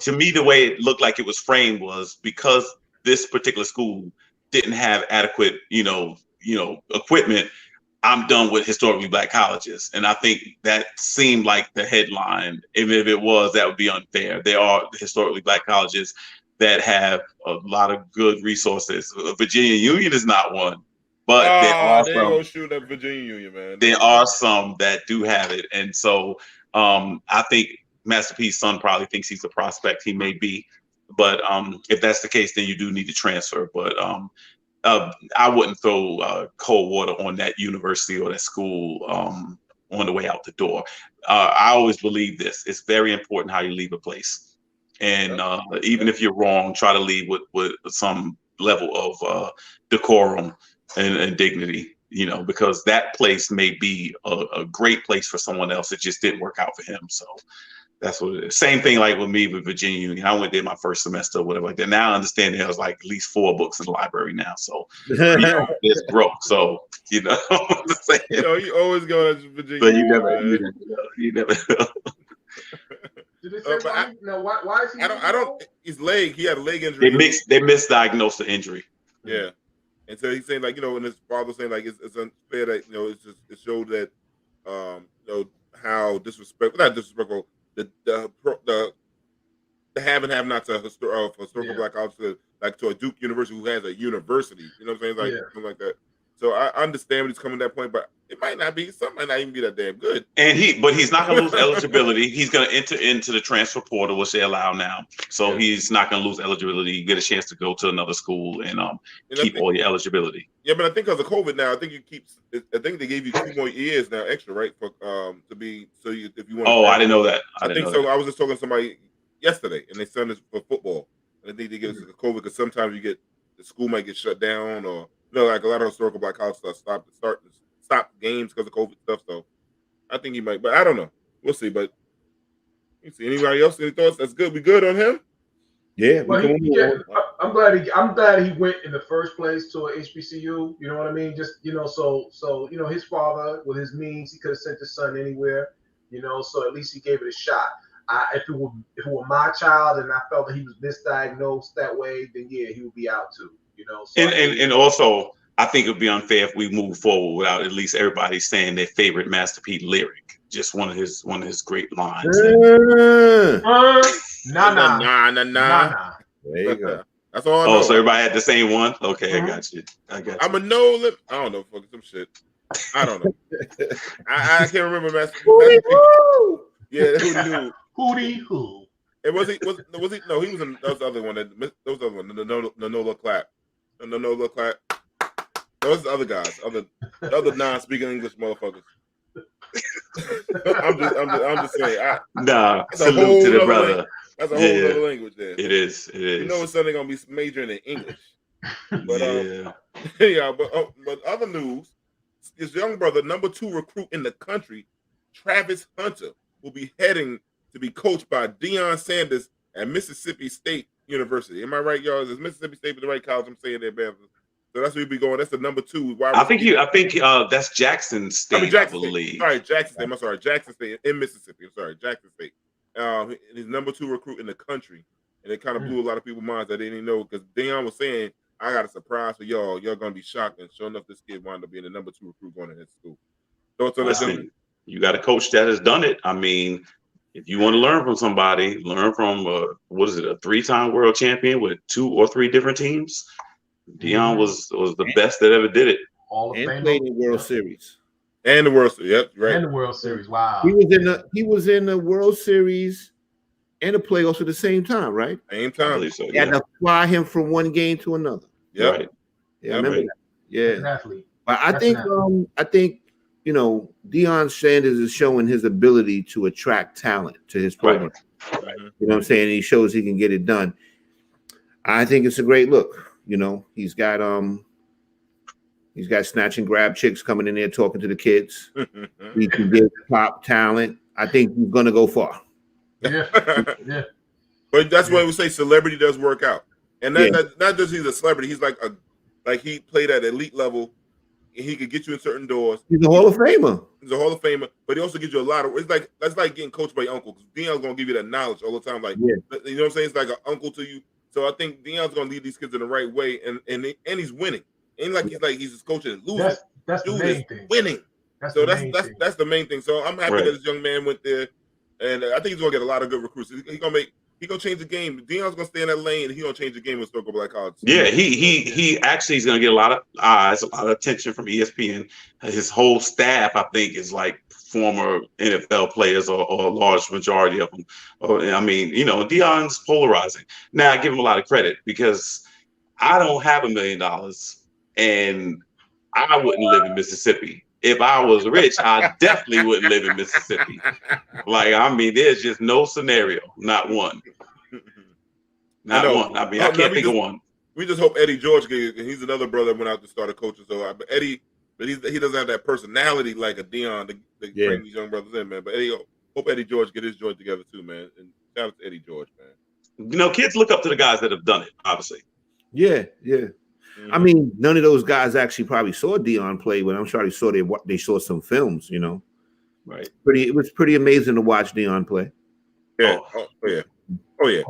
To me, the way it looked like it was framed was because this particular school didn't have adequate, equipment. I'm done with historically black colleges. And I think that seemed like the headline. If it was, that would be unfair. There are historically black colleges that have a lot of good resources. Virginia Union is not one, but there are they some. go shoot at Virginia Union, man. There are some that do have it. And so I think Master P's son probably thinks he's a prospect. He may be. But if that's the case, then you do need to transfer. But I wouldn't throw cold water on that university or that school on the way out the door. I always believe this. It's very important how you leave a place. And even if you're wrong, try to leave with some level of decorum and dignity, you know, because that place may be a great place for someone else. It just didn't work out for him. So that's what it is. Same thing like with me with Virginia Union. I went there my first semester or whatever like that. Now I understand there's like at least 4 books in the library now. So it's broke. So you know what I'm saying? You know, you always go to Virginia. But you never know. Did they say why? Why is he? I don't. His leg. He had a leg injury. They misdiagnosed the injury. Yeah, and so he's saying like, you know, and his father saying like it's unfair that, you know, it's just, it showed that you know, how not disrespectful, the have and have nots of historical black colleges, like to a Duke University who has a university, you know what I'm saying, like something like that. So I understand when he's coming to that point, but it might not be. Some might not even be that damn good. And he's not going to lose eligibility. He's going to enter into the transfer portal, which they allow now. So he's not going to lose eligibility. You get a chance to go to another school and keep all your eligibility. Yeah, but I think because of COVID now, I think I think they gave you 2 more years now extra, right? For to be if you want. Oh, I didn't know that. I think so. I was just talking to somebody yesterday, and they sent us for football. And I think they give us the COVID because sometimes the school might get shut down, or like a lot of historical black colleges stop games because of COVID stuff. So I think he might, but I don't know. We'll see. But you see anybody else? Any thoughts? That's good. We good on him? Yeah. I'm glad he went in the first place to a HBCU. You know what I mean? Just, you know, so you know, his father with his means, he could have sent his son anywhere. You know, so at least he gave it a shot. If it were my child and I felt that he was misdiagnosed that way, then yeah, he would be out too. You know, so and also I think it would be unfair if we move forward without at least everybody saying their favorite Master P lyric. Just one of his great lines. Nah. There you go. That's all I know. Oh, so everybody had the same one? Okay, I got you. I'm a no lip. I don't know, fucking some shit. I don't know. I can't remember Master P. Yeah, Hootie Hoo. It was he? No, he was in. That was the other one. The Nola Clap. The Nola Clap. Those the other guys. The other non-speaking English motherfuckers. I'm just saying. Salute to the brother. That's a whole other language there. It is. You know, it's something gonna be majoring in English. But but other news, his young brother, number 2 recruit in the country, Travis Hunter, will be heading to be coached by Deion Sanders at Mississippi State University. Am I right, y'all? Is Mississippi State the right college? I'm saying there, man. So that's where he'll be going. That's the number 2. I think that's Jackson State. I believe. Sorry, Jackson State. I'm sorry, Jackson State in Mississippi. I'm sorry, Jackson State. He's number 2 recruit in the country, and it kind of blew a lot of people's minds that they didn't know, because Deion was saying, "I got a surprise for y'all. Y'all gonna be shocked." And sure enough, this kid wound up being the number 2 recruit going to his school. Listen, you got a coach that has done it. I mean, if you want to learn from somebody, learn from a 3-time world champion with 2 or 3 different teams. Deion was the best that ever did it. And played in the World Series. And the World Series, yep, right. And the World Series, wow. He was in the World Series and the playoffs at the same time, right? Same time. I believe so, You had to fly him from one game to another. Yeah, right. Yeah, I remember that. Yeah. Exactly. But I think you know, Deion Sanders is showing his ability to attract talent to his program. Right. You know what I'm saying? He shows he can get it done. I think it's a great look. You know, he's got snatch and grab chicks coming in there talking to the kids. He can get top talent. I think he's gonna go far. Yeah. But that's why we say celebrity does work out. And not just he's a celebrity, he's like he played at elite level. And he could get you in certain doors. He's a Hall of Famer. He's a Hall of Famer, but he also gives you a lot of. That's like getting coached by your uncle, because Deion's gonna give you that knowledge all the time. Like, you know what I'm saying? It's like an uncle to you. So I think Deion's gonna lead these kids in the right way, and he's winning. Ain't like he's just coaching and losing. That's the dude main is thing. winning. That's So the main thing. that's the main thing. So I'm happy that this young man went there, and I think he's gonna get a lot of good recruits. He's gonna change the game. Deion's gonna stay in that lane, and he's gonna change the game with Stoke Black College. Yeah, he actually is gonna get a lot of eyes, a lot of attention from ESPN. His whole staff, I think, is like former NFL players, or a large majority of them. I mean, Deion's polarizing. Now, I give him a lot of credit because I don't have $1 million, and I wouldn't live in Mississippi. If I was rich, I definitely wouldn't live in Mississippi. Like, I mean, there's just no scenario, not one. Not one. I mean, I can't think of one. We just hope Eddie George gets, and he's another brother that went out to start a coach. So, but Eddie, he doesn't have that personality like a Deion to bring these young brothers in, man. But hope Eddie George get his joint together too, man. And shout out to Eddie George, man. Kids look up to the guys that have done it, obviously. Yeah. I mean, none of those guys actually probably saw Deion play, but I'm sure they saw some films, Right. It was pretty amazing to watch Deion play. Yeah. Oh yeah.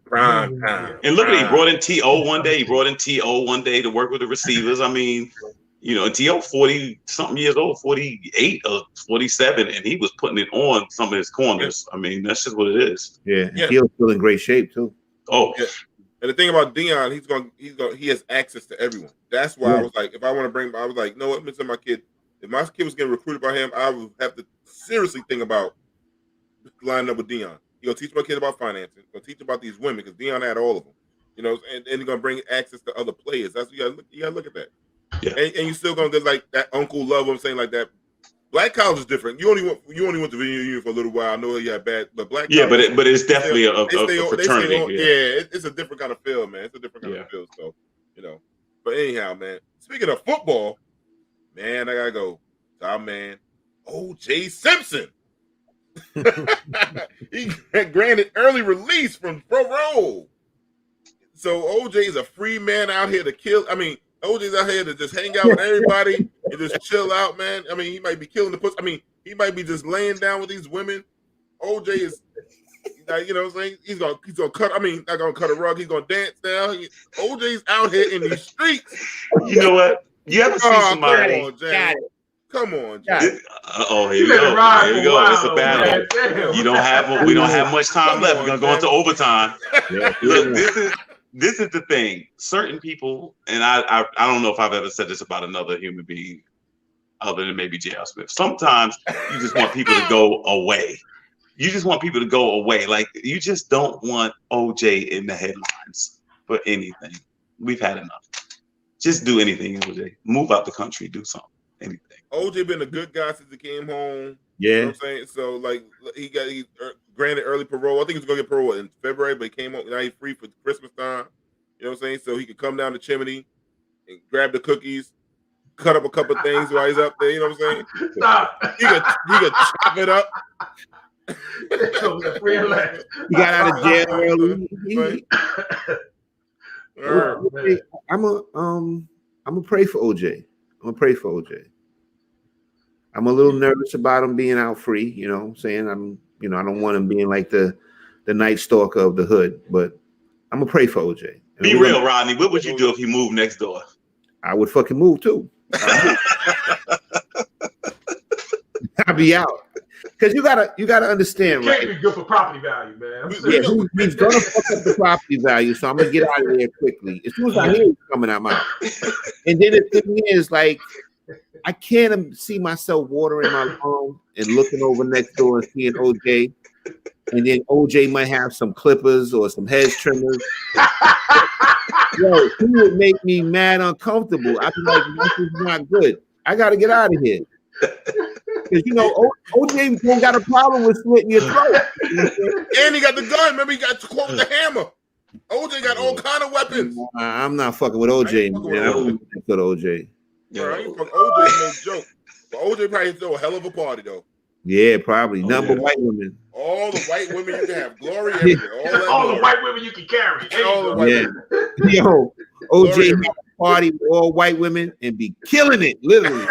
Prime time. And look at he brought in T.O. one day. He brought in T.O. one day to work with the receivers. I mean, T.O. 40-something years old, 48 or 47, and he was putting it on some of his corners. I mean, that's just what it is. Yeah. T.O.'s still in great shape too. Oh. Yeah. And the thing about Deion, he has access to everyone. That's why I was like, if I want to bring, I was like, no, what makes my kid? If my kid was getting recruited by him, I would have to seriously think about lining up with Deion. He's gonna teach my kid about financing. He's gonna teach about these women because Deion had all of them. And he's gonna bring access to other players. That's you gotta look at that. Yeah. And you still gonna get like that uncle love. I'm saying like that. Black college is different. You only went to Virginia Union for a little while. I know you had bad, but black. Yeah, college, but it's definitely a fraternity. It's a different kind of feel, man. It's a different kind of feel. So, But anyhow, man. Speaking of football, man, I gotta go. Our man, O.J. Simpson. He granted early release from parole. So O.J. is a free man out here to kill. I mean, O.J.'s out here to just hang out with everybody and just chill out, man. I mean, he might be killing the pussy. I mean, he might be just laying down with these women. O.J. is, what I'm saying? He's gonna cut. I mean, not gonna cut a rug. He's gonna dance now. O.J.'s out here in these streets. You know what? You ever see somebody? Come on, Jack. Here we go. Here we go. It's a battle. We don't have much time left. We're gonna go into overtime. Look, this is the thing. Certain people, and I don't know if I've ever said this about another human being other than maybe J.R. Smith. Sometimes you just want people to go away. You just want people to go away. Like, you just don't want OJ in the headlines for anything. We've had enough. Just do anything, OJ. Move out the country. Do something. Anything. OJ been a good guy since he came home. Yeah. You know what I'm saying? So, like, he granted early parole. I think he was going to get parole in February, but he came home. Now he's free for Christmas time. You know what I'm saying? So he could come down the chimney and grab the cookies, cut up a couple of things while he's up there. You know what I'm saying? Stop. He could chop it up. He got out of jail early. I'm gonna pray for OJ. I'm a little nervous about him being out free. You know what I'm saying? I don't want him being like the night stalker of the hood, but I'm gonna pray for OJ. Be real, Rodney. What would you do if he moved next door? I would fucking move too. I'd be out. Because you gotta understand, right? Can't be good for property value, man. Yeah, he's gonna fuck up the property value, so I'm gonna get out of there quickly. As soon as I hear he's coming out my house. And then the thing is, like, I can't see myself watering my lawn and looking over next door and seeing OJ, and then OJ might have some clippers or some hedge trimmers. Yo, he would make me mad uncomfortable. I'd be like, this is not good. I gotta get out of here. Because OJ don't got a problem with slitting your throat. And he got the gun. Remember, he got to quote the hammer. OJ got all kind of weapons. I'm not fucking with OJ, man. I don't fuck with OJ. Bro, I ain't fucking OJ, no joke. But OJ probably throw a hell of a party though. Yeah, probably. White women. All the white women you can have. Glory everywhere. All the white women you can carry. All the white women. Yo, OJ had a party with all white women and be killing it, literally.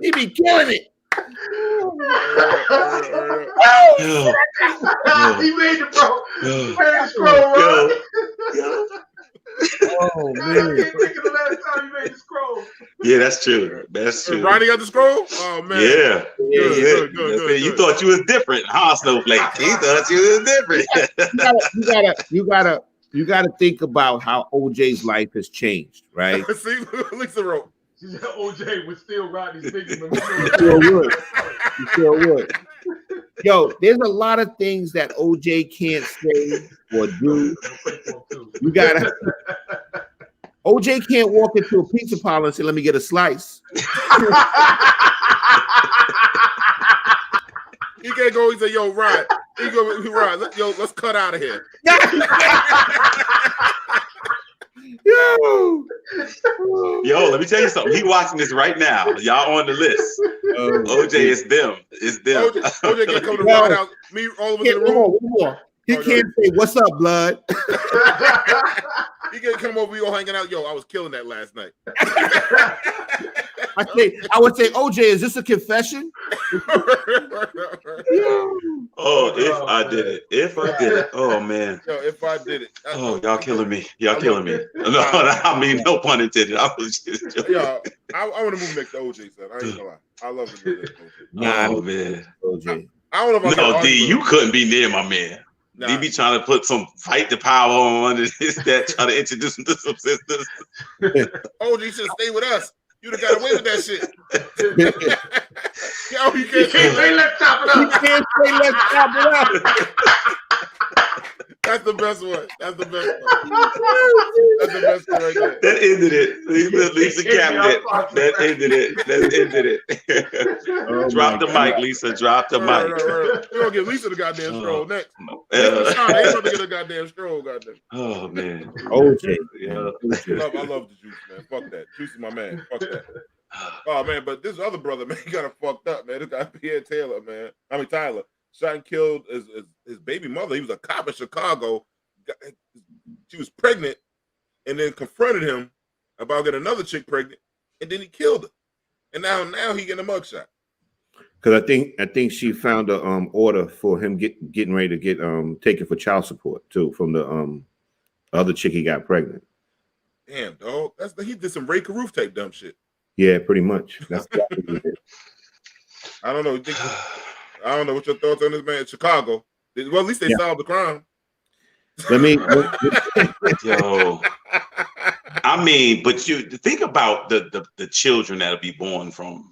He be killing it. He made the scroll, right? Oh man! I can't think of the last time he made the Yeah, that's true. That's true. Rodney got the scroll? Oh man. Yeah. Good. You thought you was different, huh, Snowflake? He thought you was different. You gotta think about how OJ's life has changed, right? See, Lisa wrote. She said OJ was still Rodney's thinking. You still would. Yo, there's a lot of things that OJ can't say or do. You gotta. OJ can't walk into a pizza parlor and say, "Let me get a slice." He can't go. He say, "Yo, Rod, let's cut out of here." Yo, let me tell you something. He watching this right now. Y'all on the list. OJ is them. It's them. OJ can't come to Rod out. Me all over the room. He can't say, "What's up, blood?" He can't come over. We all hanging out. Yo, I was killing that last night. I would say, OJ, is this a confession? Oh, if I did it. Oh man. Yo, if I did it. Oh, y'all killing me. No, I mean no pun intended. I was just joking. Yo, I want to move next to OJ, son. I ain't gonna lie. I love the OJ. Nah, man. OJ. I don't know if No, D, you couldn't be near my man. Nah. He be trying to put some fight the power on this, that, trying to introduce him to some sisters. OJ should stay with us. You'd have got away with that shit. Yo, you can't say let's chop it up. You can't say let's chop it up. That's the best one. That's the best one. That's the best one right there. That ended it. Lisa cabinet. That ended it. Drop the mic, Lisa. Drop the mic. We're gonna get Lisa the goddamn stroll next. They ain't about to get a goddamn stroll, goddamn. Oh man. OJ. Yeah. I love the juice, man. Fuck that. Juice is my man. Fuck that. Oh man, but this other brother, man, he got him fucked up, man. This guy Tyler shot and killed his baby mother. He was a cop in Chicago. She was pregnant, and then confronted him about getting another chick pregnant, and then he killed her. And now he getting a mugshot. Because I think she found a order for him getting ready to get taken for child support too from the other chick he got pregnant. Damn, dog. He did some Ray Caruth type dumb shit. Yeah, pretty much. That's exactly what he did. I don't know. I don't know what your thoughts on this, man. Chicago. Well, at least they solved the crime. Yo. I mean, but you think about the children that'll be born from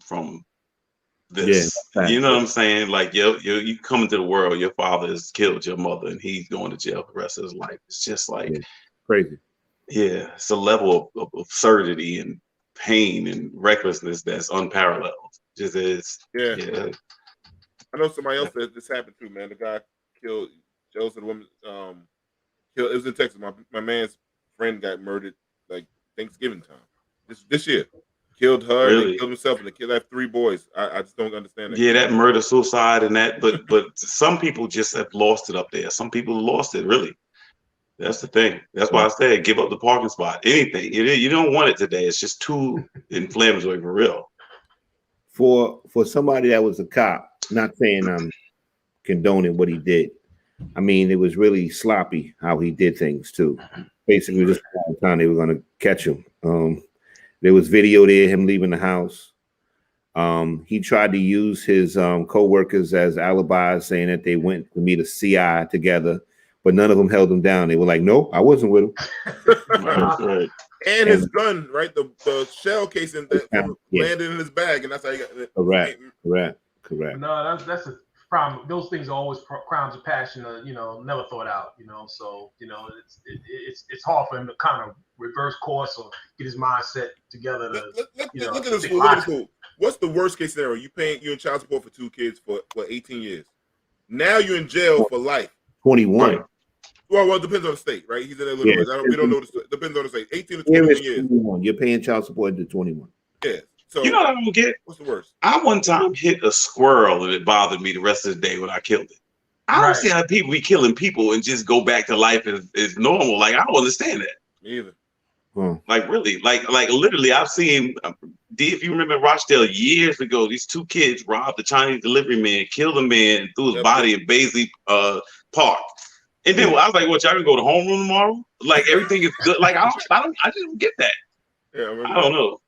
this. Yeah, you know what I'm saying? Like you come into the world, your father has killed your mother, and he's going to jail for the rest of his life. It's just like crazy. Yeah, it's a level of absurdity and pain and recklessness that's unparalleled. Just is. Yeah. I know somebody else said this happened too, man. The guy killed Joseph, woman. It was in Texas. My man's friend got murdered like Thanksgiving time this year. Killed her, really? And killed himself, and the kid had 3 boys. I just don't understand that. Yeah, that murder, suicide, and that. But some people just have lost it up there. Some people lost it really. That's the thing. That's why I said give up the parking spot. Anything. You don't want it today. It's just too inflammatory for real. For somebody that was a cop, not saying I'm condoning what he did. I mean, it was really sloppy how he did things too. Basically, just all the time they were going to catch him. There was video there, him leaving the house. He tried to use his co-workers as alibis, saying that they went to meet a CI together, but none of them held him down. They were like, "No, I wasn't with him." Right. And his gun, right? The shell casing that landed in his bag, and that's how he got it. Correct. No, that's a problem. Those things are always crimes of passion, never thought out, So, it's hard for him to kind of reverse course or get his mindset together. Look at this fool. What's the worst case scenario? You in child support for 2 kids for 18 years. Now you're in jail for life. 21. Right. Well, it depends on the state, right? He's in Illinois. We don't know. Depends on the state. 18 to 21 years. 21. You're paying child support to 21. Yeah. So you know what I don't get? What's the worst? I one time hit a squirrel and it bothered me the rest of the day when I killed it. I don't see how people be killing people and just go back to life as normal. Like I don't understand that. Me either. Like really, like literally, I've seen. If you remember Rochdale years ago, these 2 kids robbed the Chinese delivery man, killed a man, and threw his body in Baisley Park. And then I was like, "What? Y'all gonna go to homeroom tomorrow? Like everything is good? Like I just don't get that. Yeah, I don't know.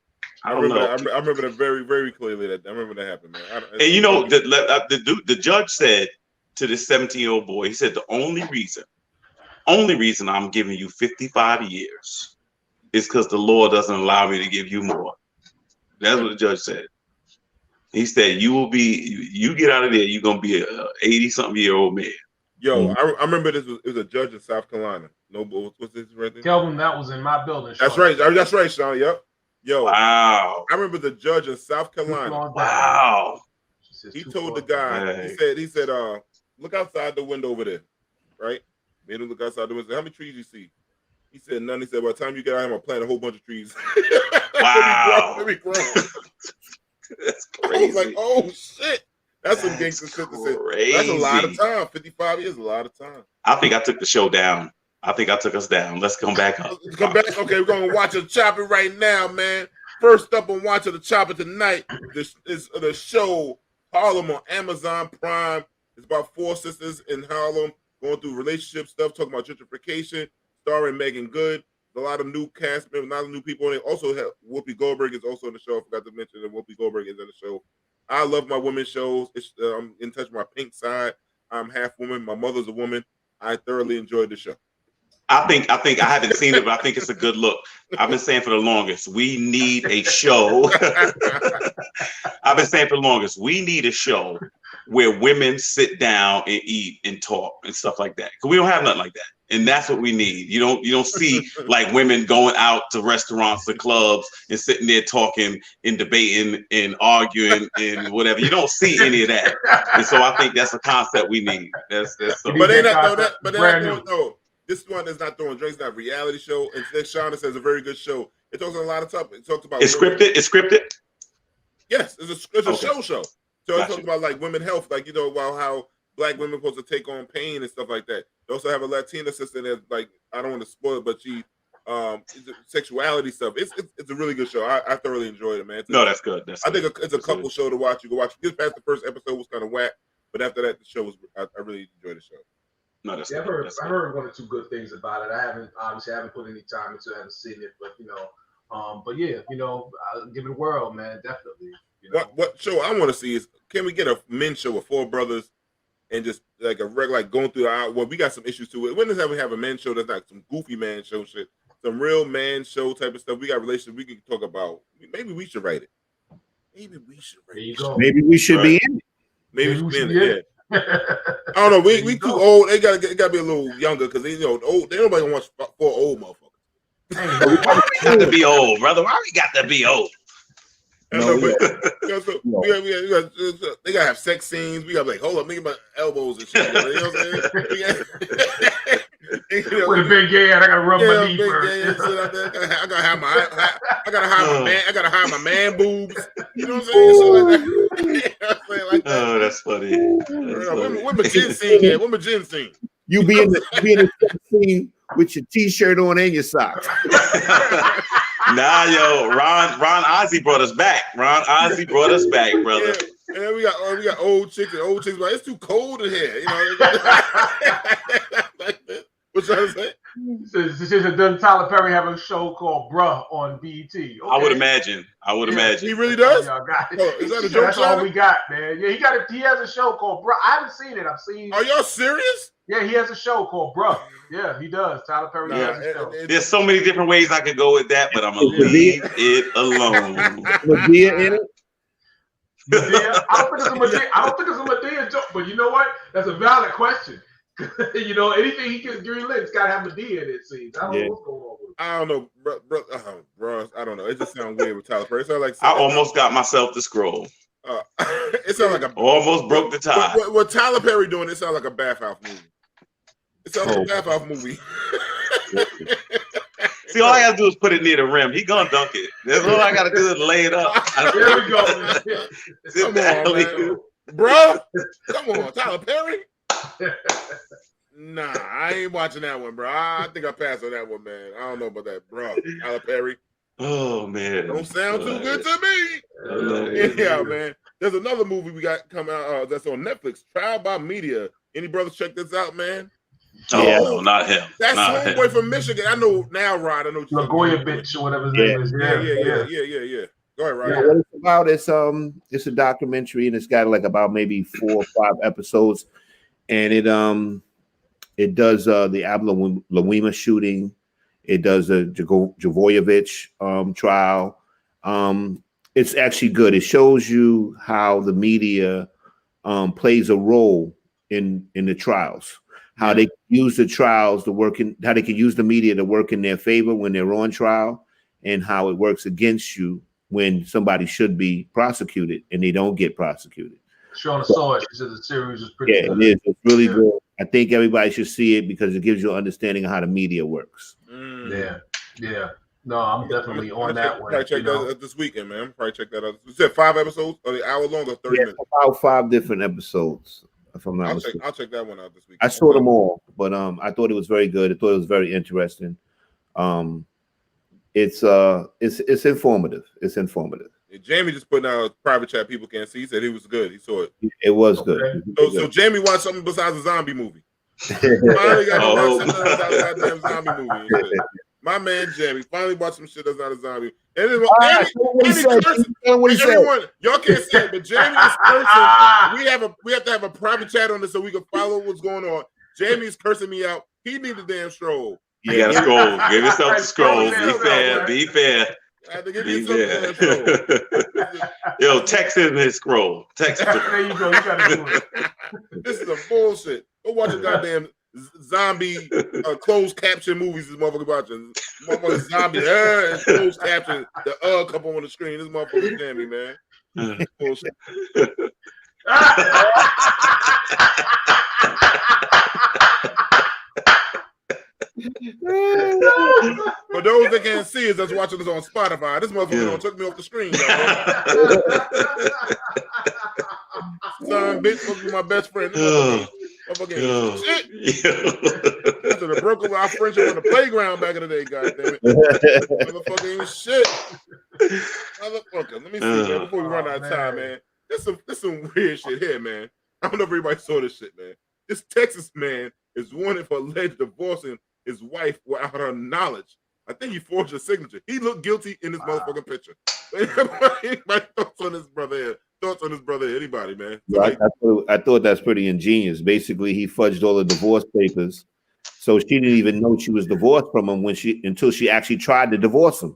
I remember that very, very clearly. That I remember that happened, man. And you know, the judge said to this 17-year-old boy, he said, the only reason I'm giving you 55 years is because the law doesn't allow me to give you more. That's what the judge said. He said, you get out of there, you're gonna be a 80-something-year-old man. Yo, I remember it was a judge in South Carolina. No, what's this right there? Kelvin, that was in my building. That's right. That's right, Sean. Yep. Yo. Wow. I remember the judge in South Carolina. Wow. He told the guy, he said, look outside the window over there. Right? Made him look outside the window. How many trees you see? He said none. He said, by the time you get out, I'm gonna plant a whole bunch of trees. Wow. Let me grow. That's crazy. I was like, oh shit. That's some gangster shit to say. That's a lot of time. 55 years is a lot of time. I think I took the show down. I think I took us down. Let's come back up. Come back. Okay, we're gonna watch a chopper right now, man. First up on Watch of the Chopper tonight is the show Harlem on Amazon Prime. It's about 4 sisters in Harlem going through relationship stuff, talking about gentrification, starring Megan Good. There's a lot of new cast members, a lot of new people. And they also have Whoopi Goldberg is also in the show. I forgot to mention that Whoopi Goldberg is in the show. I love my women's shows. I'm in touch with my pink side. I'm half woman. My mother's a woman. I thoroughly enjoyed the show. I think I haven't seen it, but I think it's a good look. I've been saying for the longest, we need a show. I've been saying for the longest, we need a show where women sit down and eat and talk and stuff like that. Because we don't have nothing like that. And that's what we need. You don't see like women going out to restaurants or clubs and sitting there talking and debating and arguing and whatever. You don't see any of that. And so I think that's a concept we need. That's but they're not no. This one is not throwing drinks, not a reality show. And Shauna says a very good show. It talks on a lot of topics. It talks about it's scripted. It's scripted. Yes, it's a show. So it talks about like women health, like about how Black women are supposed to take on pain and stuff like that. They also have a Latina sister that's like, I don't want to spoil it, but she sexuality stuff. It's a really good show. I thoroughly enjoyed it, man. That's good. I think it's a couple show to watch. You go watch. Just past the first episode was kind of whack, but after that, the show was. I really enjoyed the show. No, that's I heard 1 or 2 good things about it. I haven't put any time into it. I haven't seen it, but I'll give it a whirl, man. Definitely. What show I want to see is, can we get a men's show with 4 brothers and just like a regular, like going through the well, we got some issues to it. When does we have a men's show that's not some goofy man show shit, some real man show type of stuff? We got relationships we can talk about. Maybe we should write it. Maybe we should write it. Maybe we should be in it. Maybe we should be in it. I don't know. We too old. They gotta be a little younger because they old. They nobody wants 4 old motherfuckers. Why we got to be old, brother? Why we got to be old? No, they gotta have sex scenes. We gotta be like, hold up, nigga, my elbows and shit. You know what I'm saying? With a big gay, I gotta rub my knee first. I gotta hide my man boobs. You know what I'm saying? So like that. Oh, that's funny. What my gin scene at? What my gin scene? You be in the sex scene with your t-shirt on and your socks. Nah, yo, Ron Ozzy brought us back. Ron Ozzy brought us back, brother. Yeah. And then we got old chicks like, it's too cold in here. You know. What you trying to say? Doesn't Tyler Perry have a show called Bruh on BET? Okay. I would imagine. He really does? Y'all got it. Is that a joke? That's all we got, man. Yeah, he has a show called Bruh. I haven't seen it. I've seen. Are y'all serious? Yeah, he has a show called Bruh. Yeah, he does. Tyler Perry has a show. There's so many different ways I could go with that, but I'm gonna leave it alone. Madea in it? Madea? I don't think it's a Madea joke, but you know what? That's a valid question. Anything he gets green lit, it's got to have Madea in it, seems. I don't know what's going on with it. I don't know, bro. I don't know. It just sounds weird with Tyler Perry. It sounds like I almost got myself to scroll. It sounds like almost broke the tie. What Tyler Perry doing? It sounds like a bathhouse movie. It sounds like a bathhouse movie. See, all I gotta do is put it near the rim. He gonna dunk it. That's all I gotta do is lay it up. There we go. Come on, man. Bro. Come on, Tyler Perry. Nah, I ain't watching that one, bro. I think I passed on that one, man. I don't know about that, bro. Tyler Perry. Oh man, don't sound too good to me. Yeah, man. There's another movie we got coming out that's on Netflix. Trial by Media. Any brothers check this out, man? Oh, no, not him. That's homeboy from Michigan. I know now, Rod. I know. Lagoya bitch or whatever his name is. Yeah. Go Go ahead, Rodney. Yeah, what it's about is it's a documentary, and it's got like about maybe 4 or 5 episodes, and it does the Abu Lawima shooting. It does the Javoyevich trial. It's actually good. It shows you how the media plays a role in the trials. How they use the trials to work in, how they can use the media to work in their favor when they're on trial, and how it works against you when somebody should be prosecuted and they don't get prosecuted. Shauna saw it. She said the series is pretty good. It is. It's really good. I think everybody should see it because it gives you an understanding of how the media works. Yeah. No, I'm definitely on that one. Probably check that out this weekend, man. Probably check that out. You said 5 episodes? Or the hour long or 30 minutes? About 5 different episodes. If I'm not I'll check that one out this weekend. I saw them all, but I thought it was very good. I thought it was very interesting. It's informative. It's informative. Jamie just put out a private chat people can't see. He said he was good. He saw it. It was good. So Jamie watched something besides a zombie movie. Finally got to watch something besides a goddamn zombie movie. My man Jamie finally watched some shit that's not a zombie. And then everyone, y'all can't see it, but Jamie is cursing. We have to have a private chat on this so we can follow what's going on. Jamie's cursing me out. He needs a damn stroll. You gotta scroll. Give yourself the scroll. Be fair. Be fair. I had to give you something. Yo, text him his scroll. Text him. There you go. You gotta do it. This is a bullshit. Go watch a goddamn zombie closed caption movies. This motherfucker watching. Motherfucker zombie and closed caption. The couple on the screen. This motherfucker Jamie, man. Bullshit. For those that can't see us, that's watching us on Spotify. This motherfucker took me off the screen. Son, bitch, supposed to be my best friend. Motherfucker shit. I should have broken our friendship on the playground back in the day, goddammit. Motherfucker ain't shit. Motherfucker, let me see, man, before we run out of time, man. There's some weird shit here, man. I don't know if everybody saw this shit, man. This Texas man is wanted for alleged divorcing his wife without her knowledge. I think he forged her signature. He looked guilty in this motherfucking picture. Anybody thoughts on this brother here? Thoughts on this brother here? Anybody, man? Right. I thought that's pretty ingenious. Basically, he fudged all the divorce papers, so she didn't even know she was divorced from him until she actually tried to divorce him.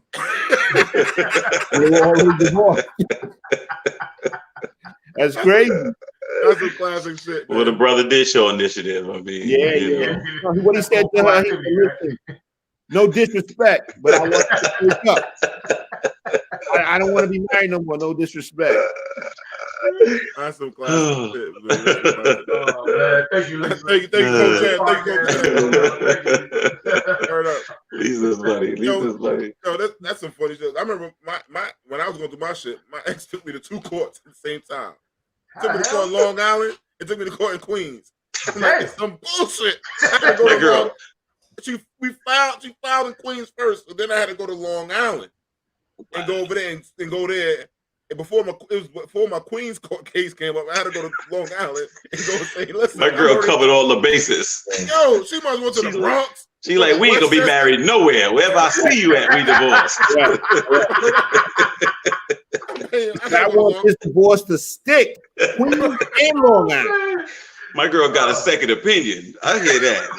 They were already divorced. That's crazy. That's a classic shit, man. Well, the brother did show initiative. I mean, yeah. What he said to her, he said, listen, no disrespect, but I want to wake up. I don't want to be married no more. No disrespect. That's some classic shit, man. Man. Thank you, Coach. Thank you. Turn up. Lisa's funny. No, that's some funny shit. I remember my when I was going through my shit, my ex took me to 2 courts at the same time. Took me to court in Long Island. It took me to court in Queens. I'm like, it's some bullshit. I had to go to Long. She filed in Queens first, so then I had to go to Long Island and go over there and go there. And before my Queens court case came up, I had to go to Long Island and go and say, listen. My girl covered all the bases. Yo, she might as well to the Bronx. She like, we ain't gonna be married nowhere. Wherever I see you at, we divorced. I want this divorce to stick. Queens and Long Island. My girl got a second opinion. I hear that.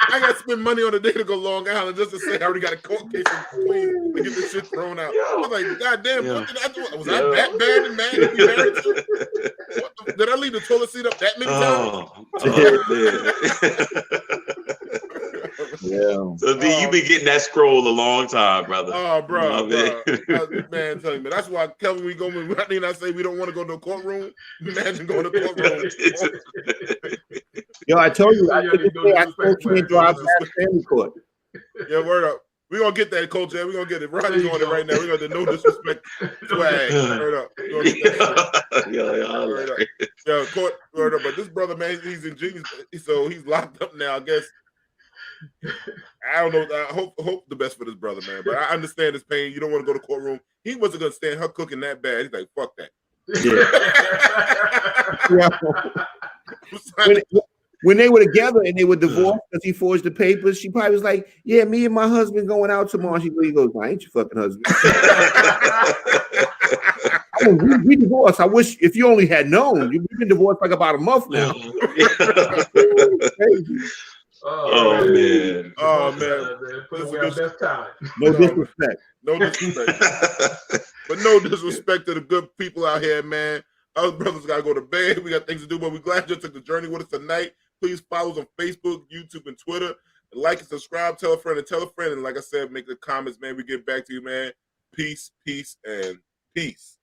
I got to spend money on a day to go Long Island just to say I already got a court case in Queens to get this shit thrown out. I was like, God damn, what did I do? Was I that bad and mad to be married to? Did I leave the toilet seat up that many times? Yeah. So D, you been getting that scroll a long time, brother. Oh, bro. Man, tell me, that's why Kelvin, we go with Rodney and I say we don't want to go to a courtroom. Imagine going to a courtroom. Yo, I told you, I can't drive past family court. Yeah, word up. We're going to get that, Coach. We're going to get it. Rodney's on it right now. We're going to no disrespect swag. Word up. Word up. Yeah, court, word up. But this brother, man, he's ingenious. So he's locked up now, I guess. I don't know. I hope the best for this brother, man. But I understand his pain. You don't want to go to courtroom. He wasn't going to stand her cooking that bad. He's like, fuck that. Yeah. when they were together and they were divorced because he forged the papers, she probably was like, "Yeah, me and my husband going out tomorrow." He goes, "I ain't your fucking husband." we divorced. I wish if you only had known. You've been divorced like about a month now. Oh man. Put away our best talent. No disrespect. No disrespect. But no disrespect to the good people out here, man. Other brothers gotta go to bed. We got things to do, but we're glad you took the journey with us tonight. Please follow us on Facebook, YouTube, and Twitter. And like and subscribe, tell a friend and tell a friend. And like I said, make the comments, man. We get back to you, man. Peace, and peace.